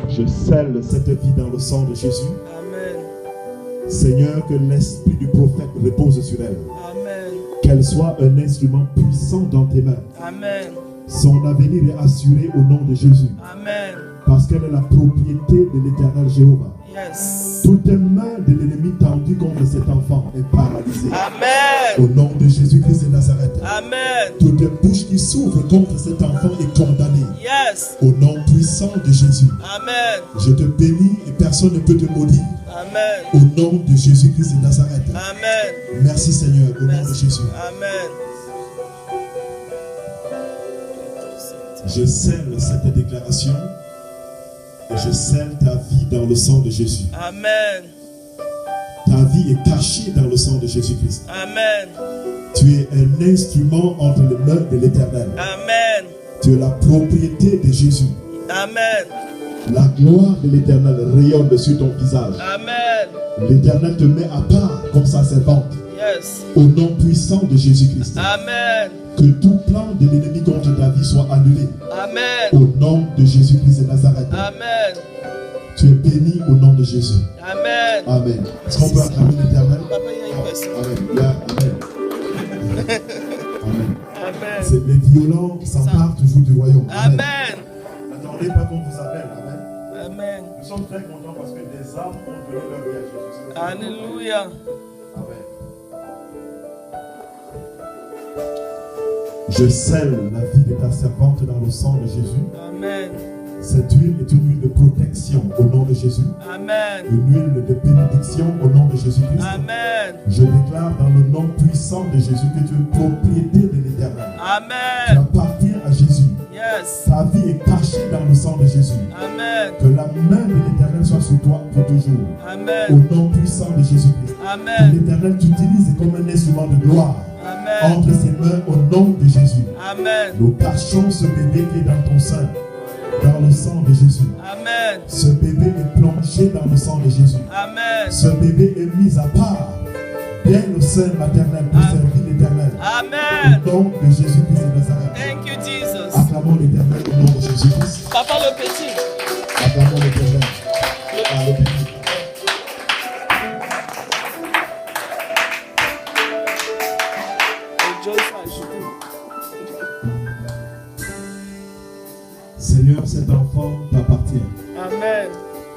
Speaker 2: Je scelle cette vie dans le sang de Jésus.
Speaker 1: Amen.
Speaker 2: Seigneur, que l'esprit du prophète repose sur elle.
Speaker 1: Amen.
Speaker 2: Qu'elle soit un instrument puissant dans tes mains.
Speaker 1: Amen.
Speaker 2: Son avenir est assuré au nom de Jésus.
Speaker 1: Amen.
Speaker 2: Parce qu'elle est la propriété de l'Éternel Jéhovah.
Speaker 1: Yes.
Speaker 2: Toute main de l'ennemi tendue contre cet enfant est paralysée.
Speaker 1: Amen.
Speaker 2: Au nom de Jésus-Christ de Nazareth.
Speaker 1: Amen.
Speaker 2: Toute bouche qui s'ouvre contre cet enfant est condamnée.
Speaker 1: Yes.
Speaker 2: Au nom puissant de Jésus.
Speaker 1: Amen.
Speaker 2: Je te bénis et personne ne peut te maudire.
Speaker 1: Amen.
Speaker 2: Au nom de Jésus-Christ de Nazareth.
Speaker 1: Amen.
Speaker 2: Merci Seigneur, au nom de
Speaker 1: Merci.
Speaker 2: Jésus.
Speaker 1: Amen.
Speaker 2: Je scelle cette déclaration et je scelle ta vie dans le sang de Jésus.
Speaker 1: Amen.
Speaker 2: Ta vie est cachée dans le sang de Jésus-Christ.
Speaker 1: Amen.
Speaker 2: Tu es un instrument entre les mains de l'Éternel.
Speaker 1: Amen.
Speaker 2: Tu es la propriété de Jésus.
Speaker 1: Amen.
Speaker 2: La gloire de l'Éternel rayonne sur ton visage.
Speaker 1: Amen.
Speaker 2: L'Éternel te met à part comme sa servante.
Speaker 1: Yes.
Speaker 2: Au nom puissant de Jésus-Christ.
Speaker 1: Amen.
Speaker 2: Que tout plan de l'ennemi contre ta vie soit annulé.
Speaker 1: Amen.
Speaker 2: Au nom de Jésus-Christ de Nazareth.
Speaker 1: Amen.
Speaker 2: Tu es béni au nom de Jésus.
Speaker 1: Amen.
Speaker 2: Amen. Est-ce qu'on peut acclamer l'Éternel?
Speaker 1: Papa, il y a une personne.
Speaker 2: Amen. Amen. Amen.
Speaker 1: Amen.
Speaker 2: C'est les violents s'emparent toujours du royaume.
Speaker 1: Amen.
Speaker 2: N'attendez pas qu'on vous appelle. Amen.
Speaker 1: Amen.
Speaker 2: Nous sommes très contents parce que des âmes ont donné leur vie à Jésus.
Speaker 1: Alléluia.
Speaker 2: Amen. Je scelle la vie de ta servante dans le sang de Jésus.
Speaker 1: Amen.
Speaker 2: Cette huile est une huile de protection au nom de Jésus.
Speaker 1: Amen.
Speaker 2: Une huile de bénédiction au nom de Jésus-Christ.
Speaker 1: Amen.
Speaker 2: Je déclare dans le nom puissant de Jésus que tu es propriété de l'Éternel. Tu
Speaker 1: Amen.
Speaker 2: appartiens à Jésus.
Speaker 1: Yes.
Speaker 2: Ta vie est cachée dans le sang de Jésus.
Speaker 1: Amen.
Speaker 2: Que la main de l'Éternel soit sur toi pour toujours.
Speaker 1: Amen.
Speaker 2: Au nom puissant de Jésus-Christ. Que
Speaker 1: Amen.
Speaker 2: l'Éternel t'utilise comme un instrument de gloire.
Speaker 1: Amen.
Speaker 2: Entre ses mains au nom de Jésus.
Speaker 1: Amen.
Speaker 2: Nous cachons ce bébé qui est dans ton sein, dans le sang de Jésus.
Speaker 1: Amen.
Speaker 2: Ce bébé est plongé dans le sang de Jésus.
Speaker 1: Amen.
Speaker 2: Ce bébé est mis à part dès le sein maternel pour servir l'Éternel.
Speaker 1: Amen.
Speaker 2: Au nom de Jésus-Christ de Nazareth.
Speaker 1: Thank you,
Speaker 2: Jésus-Christ.
Speaker 1: Papa le petit.
Speaker 2: Acclamons l'Éternel. Ah, le petit.
Speaker 1: Et Joyce a ajouté.
Speaker 2: Seigneur, cet enfant t'appartient.
Speaker 1: Amen.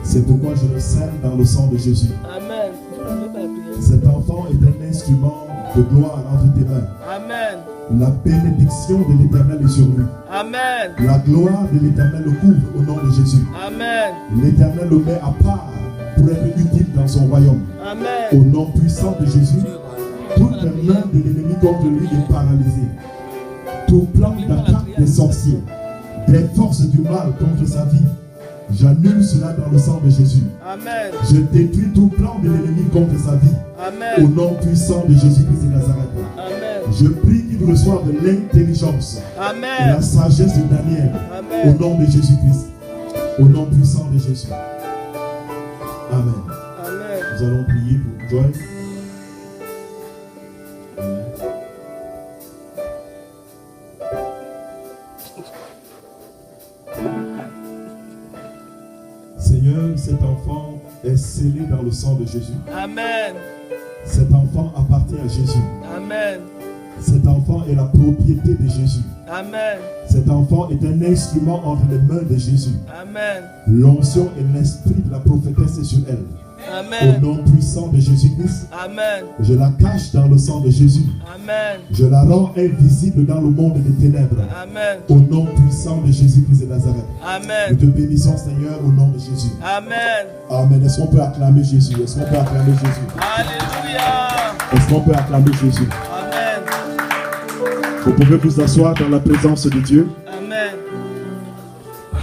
Speaker 2: C'est pourquoi je le scelle dans le sang de Jésus.
Speaker 1: Amen. Je n'avais pas prié.
Speaker 2: Cet enfant est un instrument de gloire entre tes mains.
Speaker 1: Amen.
Speaker 2: La bénédiction de l'Éternel est sur lui.
Speaker 1: Amen.
Speaker 2: La gloire de l'Éternel le couvre au nom de Jésus.
Speaker 1: Amen.
Speaker 2: L'Éternel le met à part pour être utile dans son royaume.
Speaker 1: Amen.
Speaker 2: Au nom puissant de Jésus, toute main de l'ennemi contre lui est paralysée. Tout plan d'attaque des sorciers, des forces du mal contre sa vie, j'annule cela dans le sang de Jésus.
Speaker 1: Amen.
Speaker 2: Je détruis tout plan de l'ennemi contre sa vie. Au
Speaker 1: Amen.
Speaker 2: nom puissant de Jésus-Christ de Nazareth.
Speaker 1: Amen.
Speaker 2: Je prie qu'il reçoive l'intelligence et la
Speaker 1: Amen.
Speaker 2: sagesse de Daniel. Au
Speaker 1: Amen.
Speaker 2: nom de Jésus-Christ. Au nom puissant de Jésus. Amen.
Speaker 1: Amen.
Speaker 2: Nous allons prier pour Joy. Amen. Seigneur, cet enfant est scellé dans le sang de Jésus.
Speaker 1: Amen.
Speaker 2: Cet enfant appartient à Jésus.
Speaker 1: Amen.
Speaker 2: Cet enfant est la propriété de Jésus.
Speaker 1: Amen.
Speaker 2: Cet enfant est un instrument entre les mains de Jésus.
Speaker 1: Amen.
Speaker 2: L'onction et l'esprit de la prophétesse est sur elle. Au
Speaker 1: Amen.
Speaker 2: nom puissant de Jésus-Christ,
Speaker 1: Amen.
Speaker 2: je la cache dans le sang de Jésus.
Speaker 1: Amen.
Speaker 2: Je la rends invisible dans le monde des ténèbres.
Speaker 1: Amen.
Speaker 2: Au nom puissant de Jésus-Christ de Nazareth. Nous
Speaker 1: Amen.
Speaker 2: te bénissons, Seigneur, au nom de Jésus.
Speaker 1: Amen.
Speaker 2: Amen. Est-ce qu'on peut acclamer Jésus? Est-ce qu'on peut acclamer Jésus?
Speaker 1: Alléluia.
Speaker 2: Est-ce qu'on peut acclamer Jésus?
Speaker 1: Amen.
Speaker 2: Vous pouvez vous asseoir dans la présence de Dieu.
Speaker 1: Amen.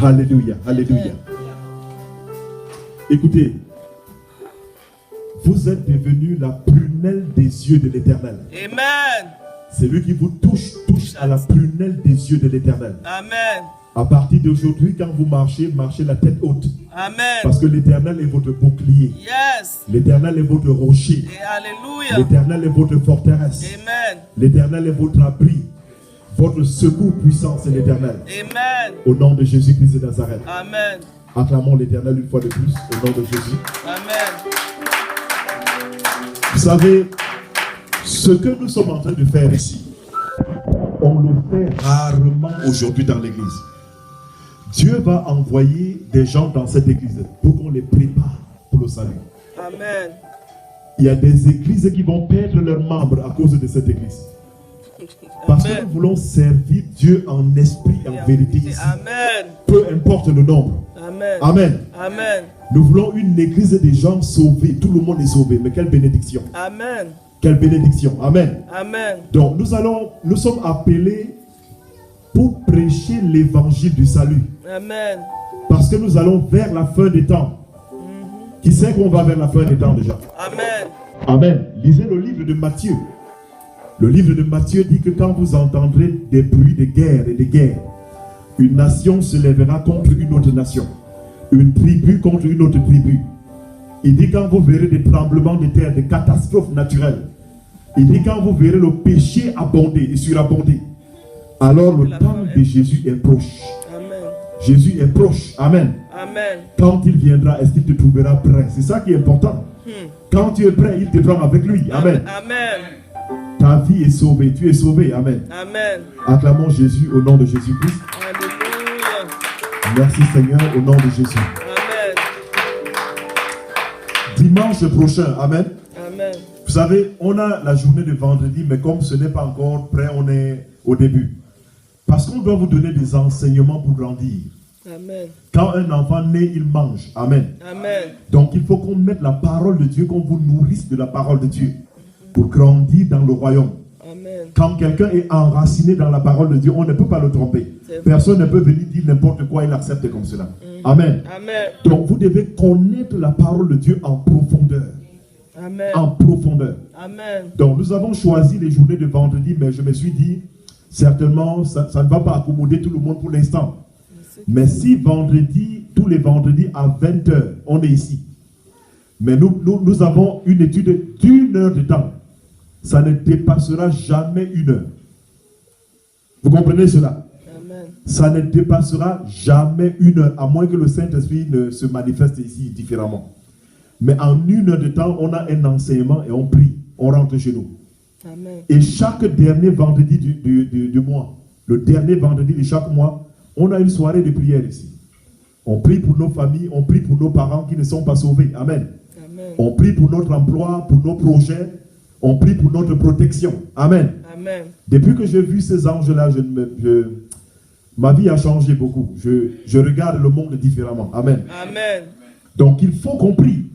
Speaker 2: Alléluia. Alléluia. Écoutez, vous êtes devenu la prunelle des yeux de l'Éternel.
Speaker 1: Amen.
Speaker 2: C'est lui qui vous touche à la prunelle des yeux de l'Éternel.
Speaker 1: Amen.
Speaker 2: À partir d'aujourd'hui, quand vous marchez, marchez la tête haute.
Speaker 1: Amen.
Speaker 2: Parce que l'Éternel est votre bouclier.
Speaker 1: Yes.
Speaker 2: L'Éternel est votre rocher.
Speaker 1: Et alléluia.
Speaker 2: L'Éternel est votre forteresse.
Speaker 1: Amen.
Speaker 2: L'Éternel est votre abri. Votre secours puissant, c'est l'Éternel.
Speaker 1: Amen.
Speaker 2: Au nom de Jésus-Christ de Nazareth.
Speaker 1: Amen.
Speaker 2: Acclamons l'Éternel une fois de plus, au nom de Jésus.
Speaker 1: Amen.
Speaker 2: Vous savez, ce que nous sommes en train de faire ici, on le fait rarement aujourd'hui dans l'église. Dieu va envoyer des gens dans cette église pour qu'on les prépare pour le salut.
Speaker 1: Amen.
Speaker 2: Il y a des églises qui vont perdre leurs membres à cause de cette église. Parce que
Speaker 1: Amen.
Speaker 2: nous voulons servir Dieu en esprit et en vérité ici.
Speaker 1: Amen.
Speaker 2: Peu importe le nombre.
Speaker 1: Amen.
Speaker 2: Amen.
Speaker 1: Amen.
Speaker 2: Nous voulons une église des gens sauvés. Tout le monde est sauvé. Mais quelle bénédiction.
Speaker 1: Amen.
Speaker 2: Quelle bénédiction. Amen.
Speaker 1: Amen.
Speaker 2: Donc nous sommes appelés pour prêcher l'évangile du salut.
Speaker 1: Amen.
Speaker 2: Parce que nous allons vers la fin des temps. Qui sait qu'on va vers la fin des temps déjà?
Speaker 1: Amen.
Speaker 2: Amen. Lisez le livre de Matthieu. Le livre de Matthieu dit que quand vous entendrez des bruits de guerre et de guerre, une nation se lèvera contre une autre nation. Une tribu contre une autre tribu. Il dit quand vous verrez des tremblements de terre, des catastrophes naturelles. Il dit quand vous verrez le péché abonder et surabonder. Alors le temps de Jésus est proche.
Speaker 1: Amen.
Speaker 2: Jésus est proche. Amen.
Speaker 1: Amen.
Speaker 2: Quand il viendra, est-ce qu'il te trouvera prêt? C'est ça qui est important. Quand tu es prêt, il te prend avec lui. Amen.
Speaker 1: Amen.
Speaker 2: Ta vie est sauvée. Tu es sauvé. Amen.
Speaker 1: Amen.
Speaker 2: Acclamons Jésus au nom de Jésus-Christ.
Speaker 1: Alléluia.
Speaker 2: Merci Seigneur au nom de Jésus.
Speaker 1: Amen.
Speaker 2: Dimanche prochain. Amen.
Speaker 1: Amen.
Speaker 2: Vous savez, on a la journée de vendredi, mais comme ce n'est pas encore prêt, on est au début. Parce qu'on doit vous donner des enseignements pour grandir.
Speaker 1: Amen.
Speaker 2: Quand un enfant naît, il mange. Amen.
Speaker 1: Amen.
Speaker 2: Donc il faut qu'on mette la parole de Dieu, qu'on vous nourrisse de la parole de Dieu pour grandir dans le royaume.
Speaker 1: Amen.
Speaker 2: Quand quelqu'un est enraciné dans la parole de Dieu, on ne peut pas le tromper. Personne ne peut venir dire n'importe quoi, il accepte comme cela. Amen.
Speaker 1: Amen.
Speaker 2: Donc vous devez connaître la parole de Dieu en profondeur.
Speaker 1: Amen.
Speaker 2: En profondeur.
Speaker 1: Amen.
Speaker 2: Donc nous avons choisi les journées de vendredi, mais je me suis dit, certainement, ça ne va pas accommoder tout le monde pour l'instant. Mais si vendredi, tous les vendredis à 20h, on est ici. Mais nous avons une étude d'1 heure de temps. Ça ne dépassera jamais 1 heure. Vous comprenez cela?
Speaker 1: Amen.
Speaker 2: ça ne dépassera jamais 1 heure, à moins que le Saint-Esprit ne se manifeste ici différemment. Mais en 1 heure de temps, on a un enseignement et on prie, on rentre chez nous.
Speaker 1: Amen.
Speaker 2: Et chaque dernier vendredi du mois, le dernier vendredi de chaque mois, on a une soirée de prière ici. On prie pour nos familles, on prie pour nos parents qui ne sont pas sauvés. Amen.
Speaker 1: Amen.
Speaker 2: On prie pour notre emploi, pour nos projets, on prie pour notre protection. Amen.
Speaker 1: Amen.
Speaker 2: Depuis que j'ai vu ces anges-là, ma vie a changé beaucoup. Je regarde le monde différemment. Amen.
Speaker 1: Amen.
Speaker 2: Donc il faut qu'on prie.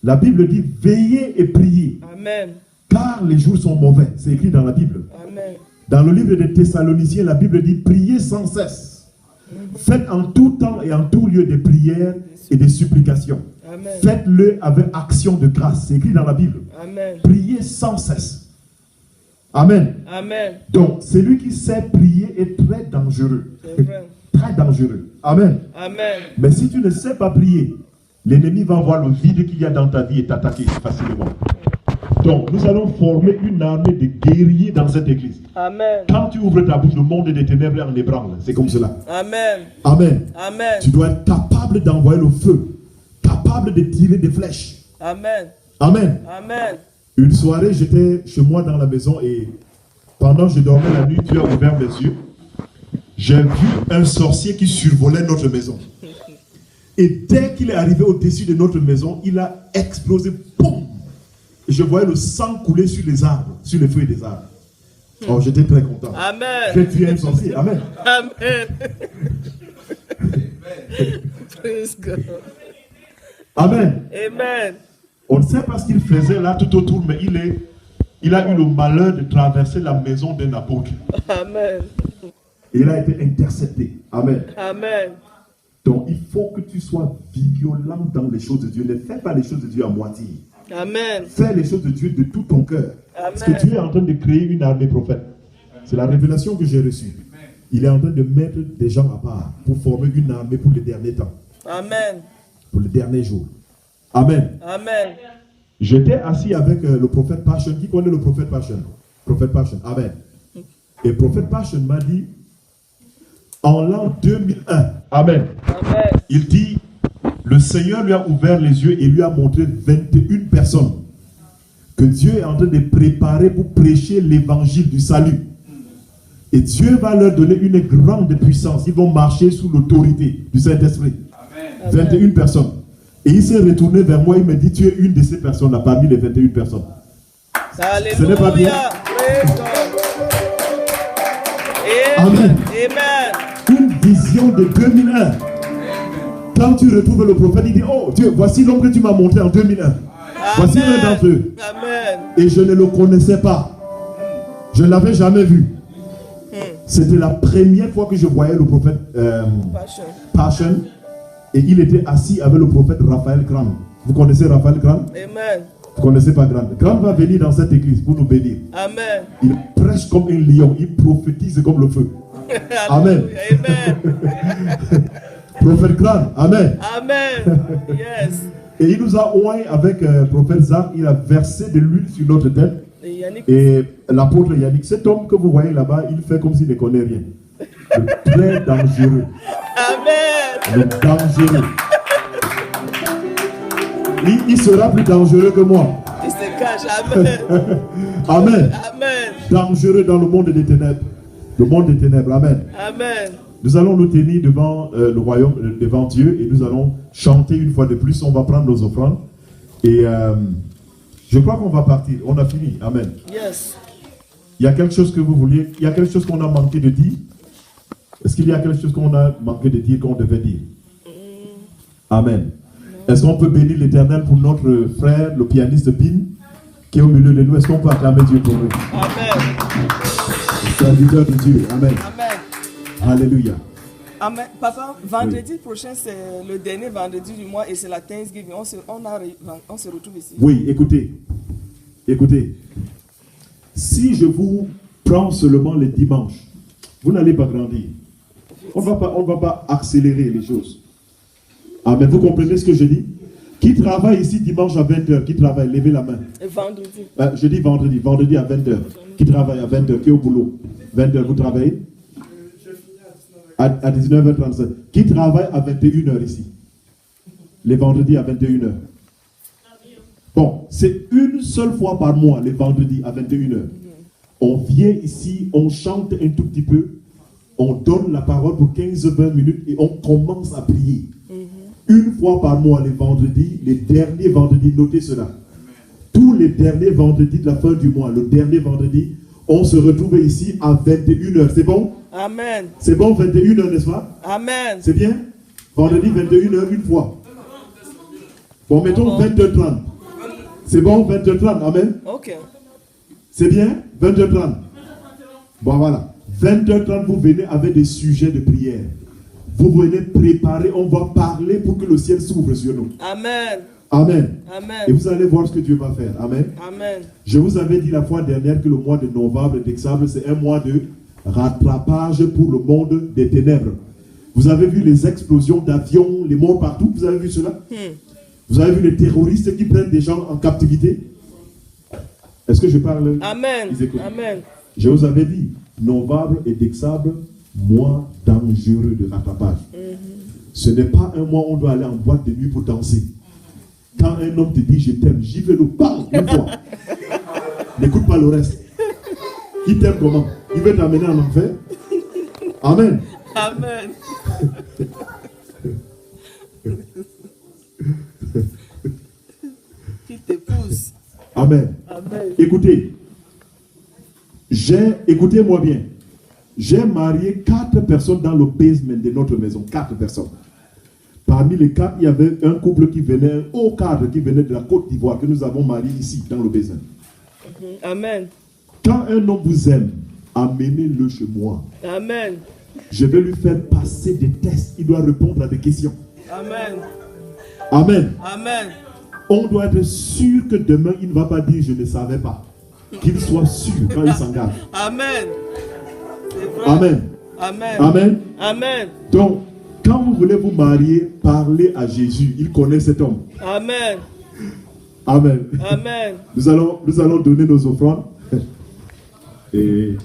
Speaker 2: La Bible dit veillez et priez,
Speaker 1: Amen.
Speaker 2: car les jours sont mauvais. C'est écrit dans la Bible.
Speaker 1: Amen.
Speaker 2: Dans le livre des Thessaloniciens, la Bible dit priez sans cesse. Faites en tout temps et en tout lieu des prières et des supplications.
Speaker 1: Amen.
Speaker 2: Faites-le avec action de grâce. C'est écrit dans la Bible.
Speaker 1: Amen.
Speaker 2: Priez sans cesse. Amen.
Speaker 1: Amen.
Speaker 2: Donc, celui qui sait prier est très dangereux.
Speaker 1: C'est vrai.
Speaker 2: Très dangereux. Amen.
Speaker 1: Amen.
Speaker 2: Mais si tu ne sais pas prier, l'ennemi va voir le vide qu'il y a dans ta vie et t'attaquer facilement. Donc, nous allons former une armée de guerriers dans cette église.
Speaker 1: Amen.
Speaker 2: Quand tu ouvres ta bouche, le monde des ténèbres est en ébranle. C'est comme cela.
Speaker 1: Amen.
Speaker 2: Amen.
Speaker 1: Amen.
Speaker 2: Tu dois être capable d'envoyer le feu, capable de tirer des flèches.
Speaker 1: Amen.
Speaker 2: Amen.
Speaker 1: Amen.
Speaker 2: Une soirée, j'étais chez moi dans la maison et pendant que je dormais la nuit, Dieu a ouvert mes yeux. J'ai vu un sorcier qui survolait notre maison. Et dès qu'il est arrivé au-dessus de notre maison, il a explosé. Boum! Et je voyais le sang couler sur les arbres, sur les feuilles des arbres. Oh, j'étais très content.
Speaker 1: Amen.
Speaker 2: J'ai tué un sorcier. Amen.
Speaker 1: Amen. Praise God.
Speaker 2: Amen.
Speaker 1: Amen.
Speaker 2: On ne sait pas ce qu'il faisait là tout autour, mais il a eu le malheur de traverser la maison d'un apôtre.
Speaker 1: Amen.
Speaker 2: Et il a été intercepté. Amen.
Speaker 1: Amen.
Speaker 2: Donc il faut que tu sois vigilant dans les choses de Dieu. Ne fais pas les choses de Dieu à moitié.
Speaker 1: Amen.
Speaker 2: Fais les choses de Dieu de tout ton cœur. Parce que
Speaker 1: Amen.
Speaker 2: Dieu est en train de créer une armée prophète. C'est la révélation que j'ai reçue. Il est en train de mettre des gens à part pour former une armée pour les derniers temps.
Speaker 1: Amen.
Speaker 2: Pour les derniers jours. Amen.
Speaker 1: Amen.
Speaker 2: J'étais assis avec le prophète Passion. Qui connaît le prophète Passion? Prophète Passion. Amen. Et le prophète Passion m'a dit, en l'an 2001, Amen.
Speaker 1: Amen.
Speaker 2: Il dit, le Seigneur lui a ouvert les yeux et lui a montré 21 personnes que Dieu est en train de préparer pour prêcher l'évangile du salut. Et Dieu va leur donner une grande puissance. Ils vont marcher sous l'autorité du Saint-Esprit. 21 personnes. Et il s'est retourné vers moi, il me dit, tu es une de ces personnes-là, parmi les 21 personnes.
Speaker 1: Alléluia.
Speaker 2: Ce n'est pas bien.
Speaker 1: Praise God.
Speaker 2: Amen.
Speaker 1: Amen.
Speaker 2: Une vision de 2001. Quand tu retrouves le prophète, il dit, oh Dieu, voici l'homme que tu m'as montré en 2001. Voici un d'entre eux.
Speaker 1: Amen.
Speaker 2: Et je ne le connaissais pas. Je ne l'avais jamais vu. C'était la première fois que je voyais le prophète
Speaker 1: Passion.
Speaker 2: Passion. Et il était assis avec le prophète Raphaël Grand. Vous connaissez Raphaël Grand?
Speaker 1: Amen.
Speaker 2: Vous ne connaissez pas Grand? Grand va venir dans cette église pour nous bénir.
Speaker 1: Amen.
Speaker 2: Il prêche comme un lion. Il prophétise comme le feu. Amen.
Speaker 1: Amen.
Speaker 2: Prophète Grand. Amen.
Speaker 1: Amen. Yes.
Speaker 2: Et il nous a oint avec prophète Zach. Il a versé de l'huile sur notre tête.
Speaker 1: Et Yannick.
Speaker 2: Et l'apôtre Yannick, cet homme que vous voyez là-bas, il fait comme s'il ne connaît rien. Le très dangereux.
Speaker 1: Amen.
Speaker 2: Le dangereux. Il sera plus dangereux que moi.
Speaker 1: Il se cache. Amen.
Speaker 2: Amen.
Speaker 1: Amen.
Speaker 2: Dangereux dans le monde des ténèbres. Le monde des ténèbres. Amen.
Speaker 1: Amen.
Speaker 2: Nous allons nous tenir devant le royaume, devant Dieu, et nous allons chanter une fois de plus. On va prendre nos offrandes. Et je crois qu'on va partir. On a fini. Amen.
Speaker 1: Yes.
Speaker 2: Il y a quelque chose que vous vouliez. Il y a quelque chose qu'on a manqué de dire. Est-ce qu'il y a quelque chose qu'on a manqué de dire, qu'on devait dire? Amen. Est-ce qu'on peut bénir l'Éternel pour notre frère, le pianiste Pin, qui est au milieu de nous? Est-ce qu'on peut acclamer Dieu pour lui?
Speaker 1: Amen.
Speaker 2: Serviteur de Dieu. Amen.
Speaker 1: Amen.
Speaker 2: Alléluia.
Speaker 1: Amen. Papa, vendredi prochain, c'est le dernier vendredi du mois et c'est la Thanksgiving. On se retrouve ici.
Speaker 2: Oui, écoutez. Écoutez. Si je vous prends seulement les dimanches, vous n'allez pas grandir. On ne va pas accélérer les choses. Amen. Vous comprenez ce que je dis? Qui travaille ici dimanche à 20h? Qui travaille? Levez la main.
Speaker 1: Et vendredi.
Speaker 2: Je dis vendredi. Vendredi à 20h. Qui travaille à 20h? Qui est au boulot? 20h, vous travaillez? À 19h35. Qui travaille à 21h ici? Les vendredis à 21h. Bon, c'est une seule fois par mois, les vendredis à 21h. On vient ici, on chante un tout petit peu, on donne la parole pour 15-20 minutes et on commence à prier. Une fois par mois, les vendredis, les derniers vendredis, notez cela. Tous les derniers vendredis de la fin du mois, le dernier vendredi, on se retrouve ici à 21h. C'est bon?
Speaker 1: Amen.
Speaker 2: C'est bon, 21h, n'est-ce pas?
Speaker 1: Amen.
Speaker 2: C'est bien? Vendredi, 21h, une fois. Bon, mettons 20h30. C'est bon, 20h30, amen?
Speaker 1: Ok.
Speaker 2: C'est bien? 20h30. Bon, voilà. 20h30, vous venez avec des sujets de prière. Vous venez préparer, on va parler pour que le ciel s'ouvre sur nous.
Speaker 1: Amen.
Speaker 2: Amen.
Speaker 1: Amen.
Speaker 2: Et vous allez voir ce que Dieu va faire. Amen.
Speaker 1: Amen.
Speaker 2: Je vous avais dit la fois dernière que le mois de novembre et décembre, c'est un mois de rattrapage pour le monde des ténèbres. Vous avez vu les explosions d'avions, les morts partout. Vous avez vu cela? Vous avez vu les terroristes qui prennent des gens en captivité? Est-ce que je parle?
Speaker 1: Amen. Amen.
Speaker 2: Je vous avais dit, novembre et décembre, mois dangereux de rattrapage. Ce n'est pas un mois où on doit aller en boîte de nuit pour danser. Quand un homme te dit je t'aime, j'y vais le bang une fois. N'écoute pas le reste. Il t'aime comment? Il veut t'amener en enfer? Amen.
Speaker 1: Amen. Qui t'épouse.
Speaker 2: Amen.
Speaker 1: Amen.
Speaker 2: Écoutez, écoutez-moi bien. J'ai marié 4 personnes dans le basement de notre maison. 4 personnes. Parmi les 4, il y avait un couple qui venait, un haut cadre qui venait de la Côte d'Ivoire, que nous avons marié ici, dans le basement.
Speaker 1: Amen.
Speaker 2: Quand un homme vous aime, amenez-le chez moi.
Speaker 1: Amen.
Speaker 2: Je vais lui faire passer des tests. Il doit répondre à des questions.
Speaker 1: Amen.
Speaker 2: Amen.
Speaker 1: Amen.
Speaker 2: On doit être sûr que demain, il ne va pas dire je ne savais pas. Qu'il soit sûr quand il s'engage.
Speaker 1: Amen.
Speaker 2: Amen.
Speaker 1: Amen.
Speaker 2: Amen.
Speaker 1: Amen.
Speaker 2: Donc, quand vous voulez vous marier, parlez à Jésus. Il connaît cet homme.
Speaker 1: Amen.
Speaker 2: Amen.
Speaker 1: Amen.
Speaker 2: Nous allons donner nos offrandes. Et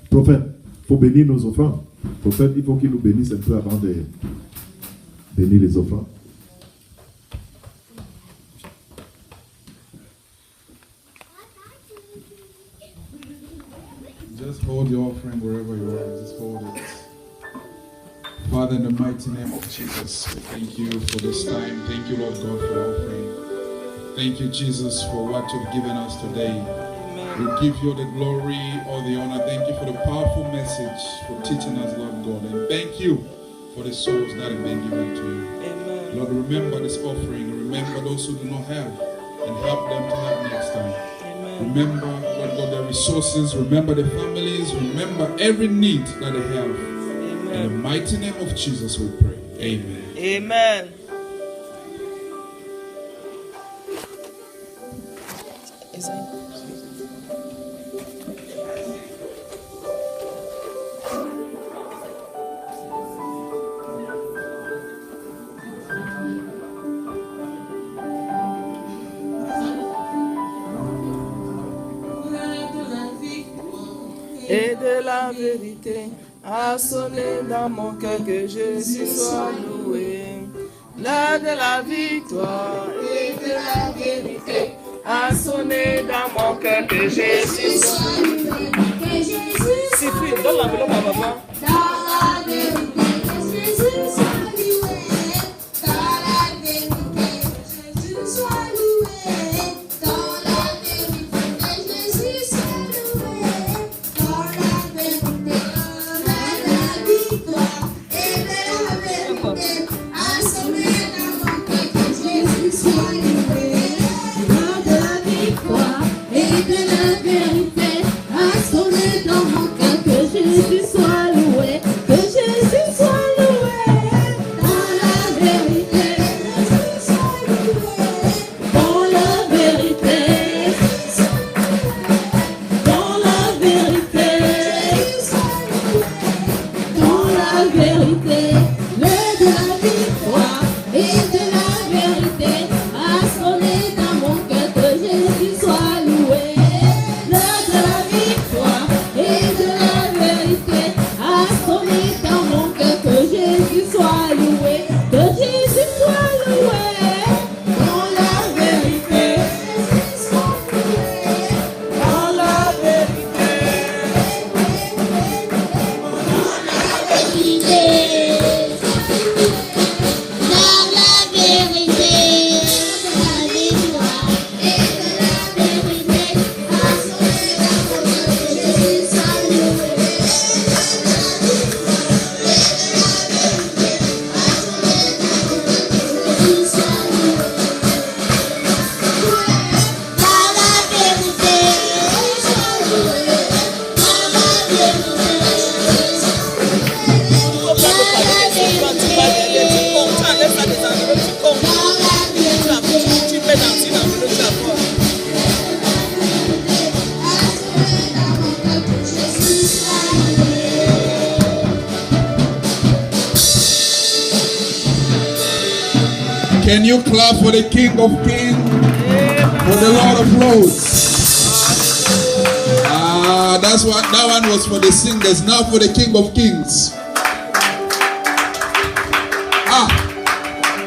Speaker 2: prophète, il faut bénir nos offrandes. Prophète, il faut qu'il nous bénisse un peu avant de bénir les offrandes.
Speaker 3: Just hold your offering wherever you are. Just hold it. Father, in the mighty name of Jesus, thank you for this time. Thank you, Lord God, for our offering. Thank you, Jesus, for what you've given us today. We give you the glory, all the honor. Thank you for the powerful message, for teaching us, Lord God. And thank you for the souls that have been given to you.
Speaker 1: Amen.
Speaker 3: Lord, remember this offering. Remember those who do not have, and help them to have next time.
Speaker 1: Amen.
Speaker 3: Remember, Lord God, their resources. Remember the families. Remember every need that they have. In the
Speaker 1: Amen.
Speaker 3: mighty name of Jesus we pray. Amen.
Speaker 1: Amen. Et de la vérité a sonné dans mon cœur que Jésus soit loué. L'heure de la victoire et de la vérité a sonné dans mon cœur que Jésus soit loué. Suffit, donne l'enveloppe à maman.
Speaker 4: Dans la vérité, que Jésus soit loué. Dans la vérité, que Jésus soit loué. Dans la vérité, que Jésus soit loué. Dans la vérité, la victoire et de la vérité a sonné dans mon cœur que Jésus soit loué. L'heure de la victoire et de la vérité a sonné dans mon cœur que Jésus soit loué. Que Jésus soit loué. Dans la vérité, que Jésus soit loué. Dans la vérité, dans la vérité, dans la vérité, le de la victoire et de la vérité a
Speaker 3: Can you clap for the King of Kings, for the Lord of Lords? That one was for the singers. Now for the King of Kings.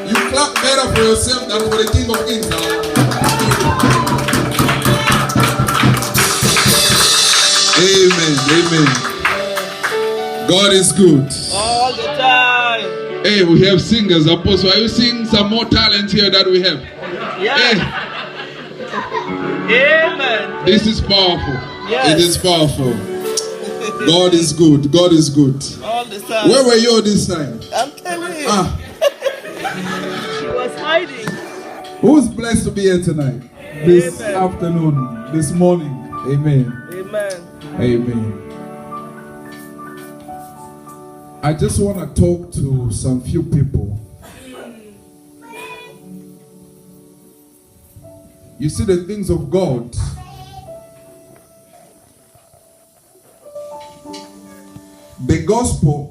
Speaker 3: You clap better for yourself than for the King of Kings. Amen. God is good.
Speaker 1: All the time.
Speaker 3: Hey, we have singers. Apostle, are you seeing some more talent here that we have?
Speaker 1: Yeah.
Speaker 3: Hey,
Speaker 1: Amen.
Speaker 3: this is powerful.
Speaker 1: Yes.
Speaker 3: It is powerful. God is good. God is good.
Speaker 1: All the time.
Speaker 3: Where were you this time?
Speaker 1: I'm telling you. She was hiding.
Speaker 3: Who's blessed to be here tonight? This
Speaker 1: Amen.
Speaker 3: afternoon, this morning. Amen.
Speaker 1: Amen.
Speaker 3: Amen. I just want to talk to some few people. You see, the things of God, the gospel